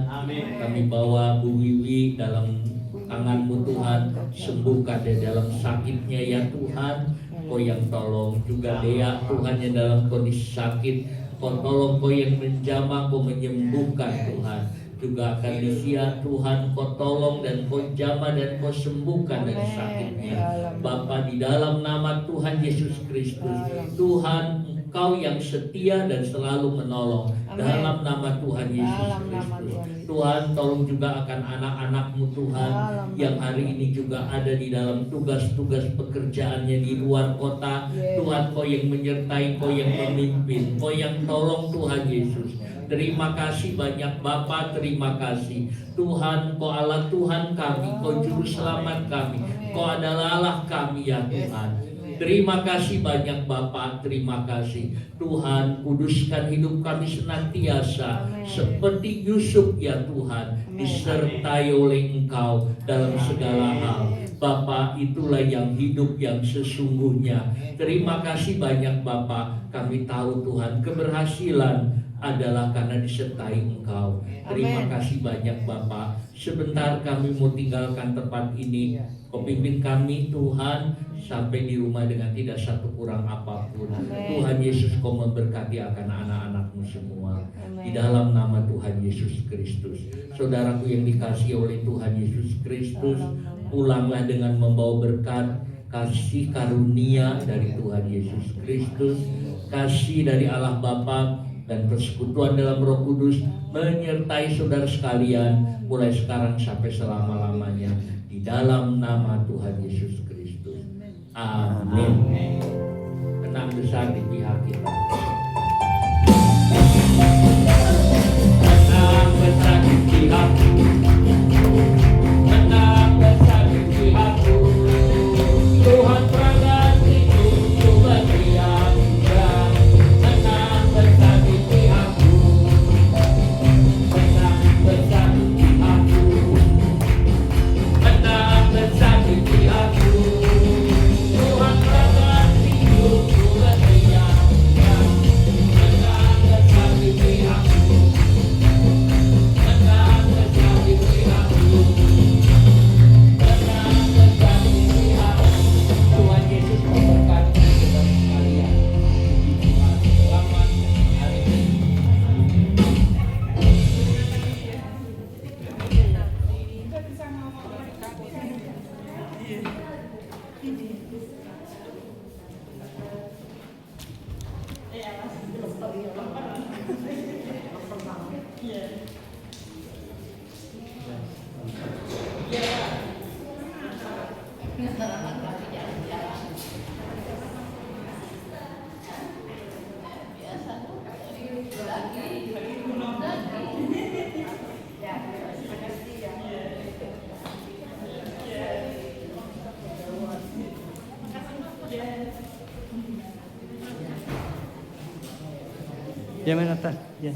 Amin. Kami bawa Bu Wiwi dalam tangan-Mu Tuhan, sembuhkan dia dalam sakitnya ya Tuhan. Kau yang tolong juga Dea Tuhan yang dalam kondisi sakit, Kau tolong, Kau yang menjamah, Kau menyembuhkan Tuhan. Juga akan Lisia Tuhan, Kau tolong dan Kau jamah dan Kau sembuhkan dari sakitnya. Bapa, di dalam nama Tuhan Yesus Kristus, Tuhan Engkau yang setia dan selalu menolong. Dalam nama Tuhan Yesus Kristus, Tuhan tolong juga akan anak-anak-Mu Tuhan yang hari ini juga ada di dalam tugas-tugas pekerjaannya di luar kota. Tuhan, Kau yang menyertai, Kau yang memimpin, Kau yang tolong Tuhan Yesus. Terima kasih banyak Bapa, terima kasih Tuhan, Kau Allah Tuhan kami, Kau Juru Selamat kami, Kau adalah Allah kami ya Tuhan. Terima kasih banyak Bapa, terima kasih Tuhan, kuduskan hidup kami senantiasa seperti Yusuf ya Tuhan, disertai oleh Engkau dalam segala hal. Bapa, itulah yang hidup yang sesungguhnya. Terima kasih banyak Bapa, kami tahu Tuhan keberhasilan adalah karena disertai Engkau. Terima kasih banyak Bapa. Sebentar kami mau tinggalkan tempat ini. Kau pimpin kami Tuhan sampai di rumah dengan tidak satu kurang apapun. Tuhan Yesus, Kau memberkati akan anak-anak-Mu semua. Di dalam nama Tuhan Yesus Kristus. Saudaraku yang dikasihi oleh Tuhan Yesus Kristus, pulanglah dengan membawa berkat, kasih karunia dari Tuhan Yesus Kristus, kasih dari Allah Bapa dan persekutuan dalam Roh Kudus menyertai saudara sekalian mulai sekarang sampai selama-lamanya di dalam nama Tuhan Yesus Kristus. Amin. Tenang besar di pihak kita. Tenang besar di pihakku. Tenang besar di pihakku. Tuhan berkati untuk berdiam. Tenang besar di pihakku. Tenang besar di pihakku. Tenang besar di pihakku. Tuhan berkati untuk berdiam. Tenang besar di pihakku. Tenang besar di pihakku. Tenang besar di pihakku. Tuhan Yesus memberkati kita sekalian. Selamat hari ini. Ya, main atas. Ya.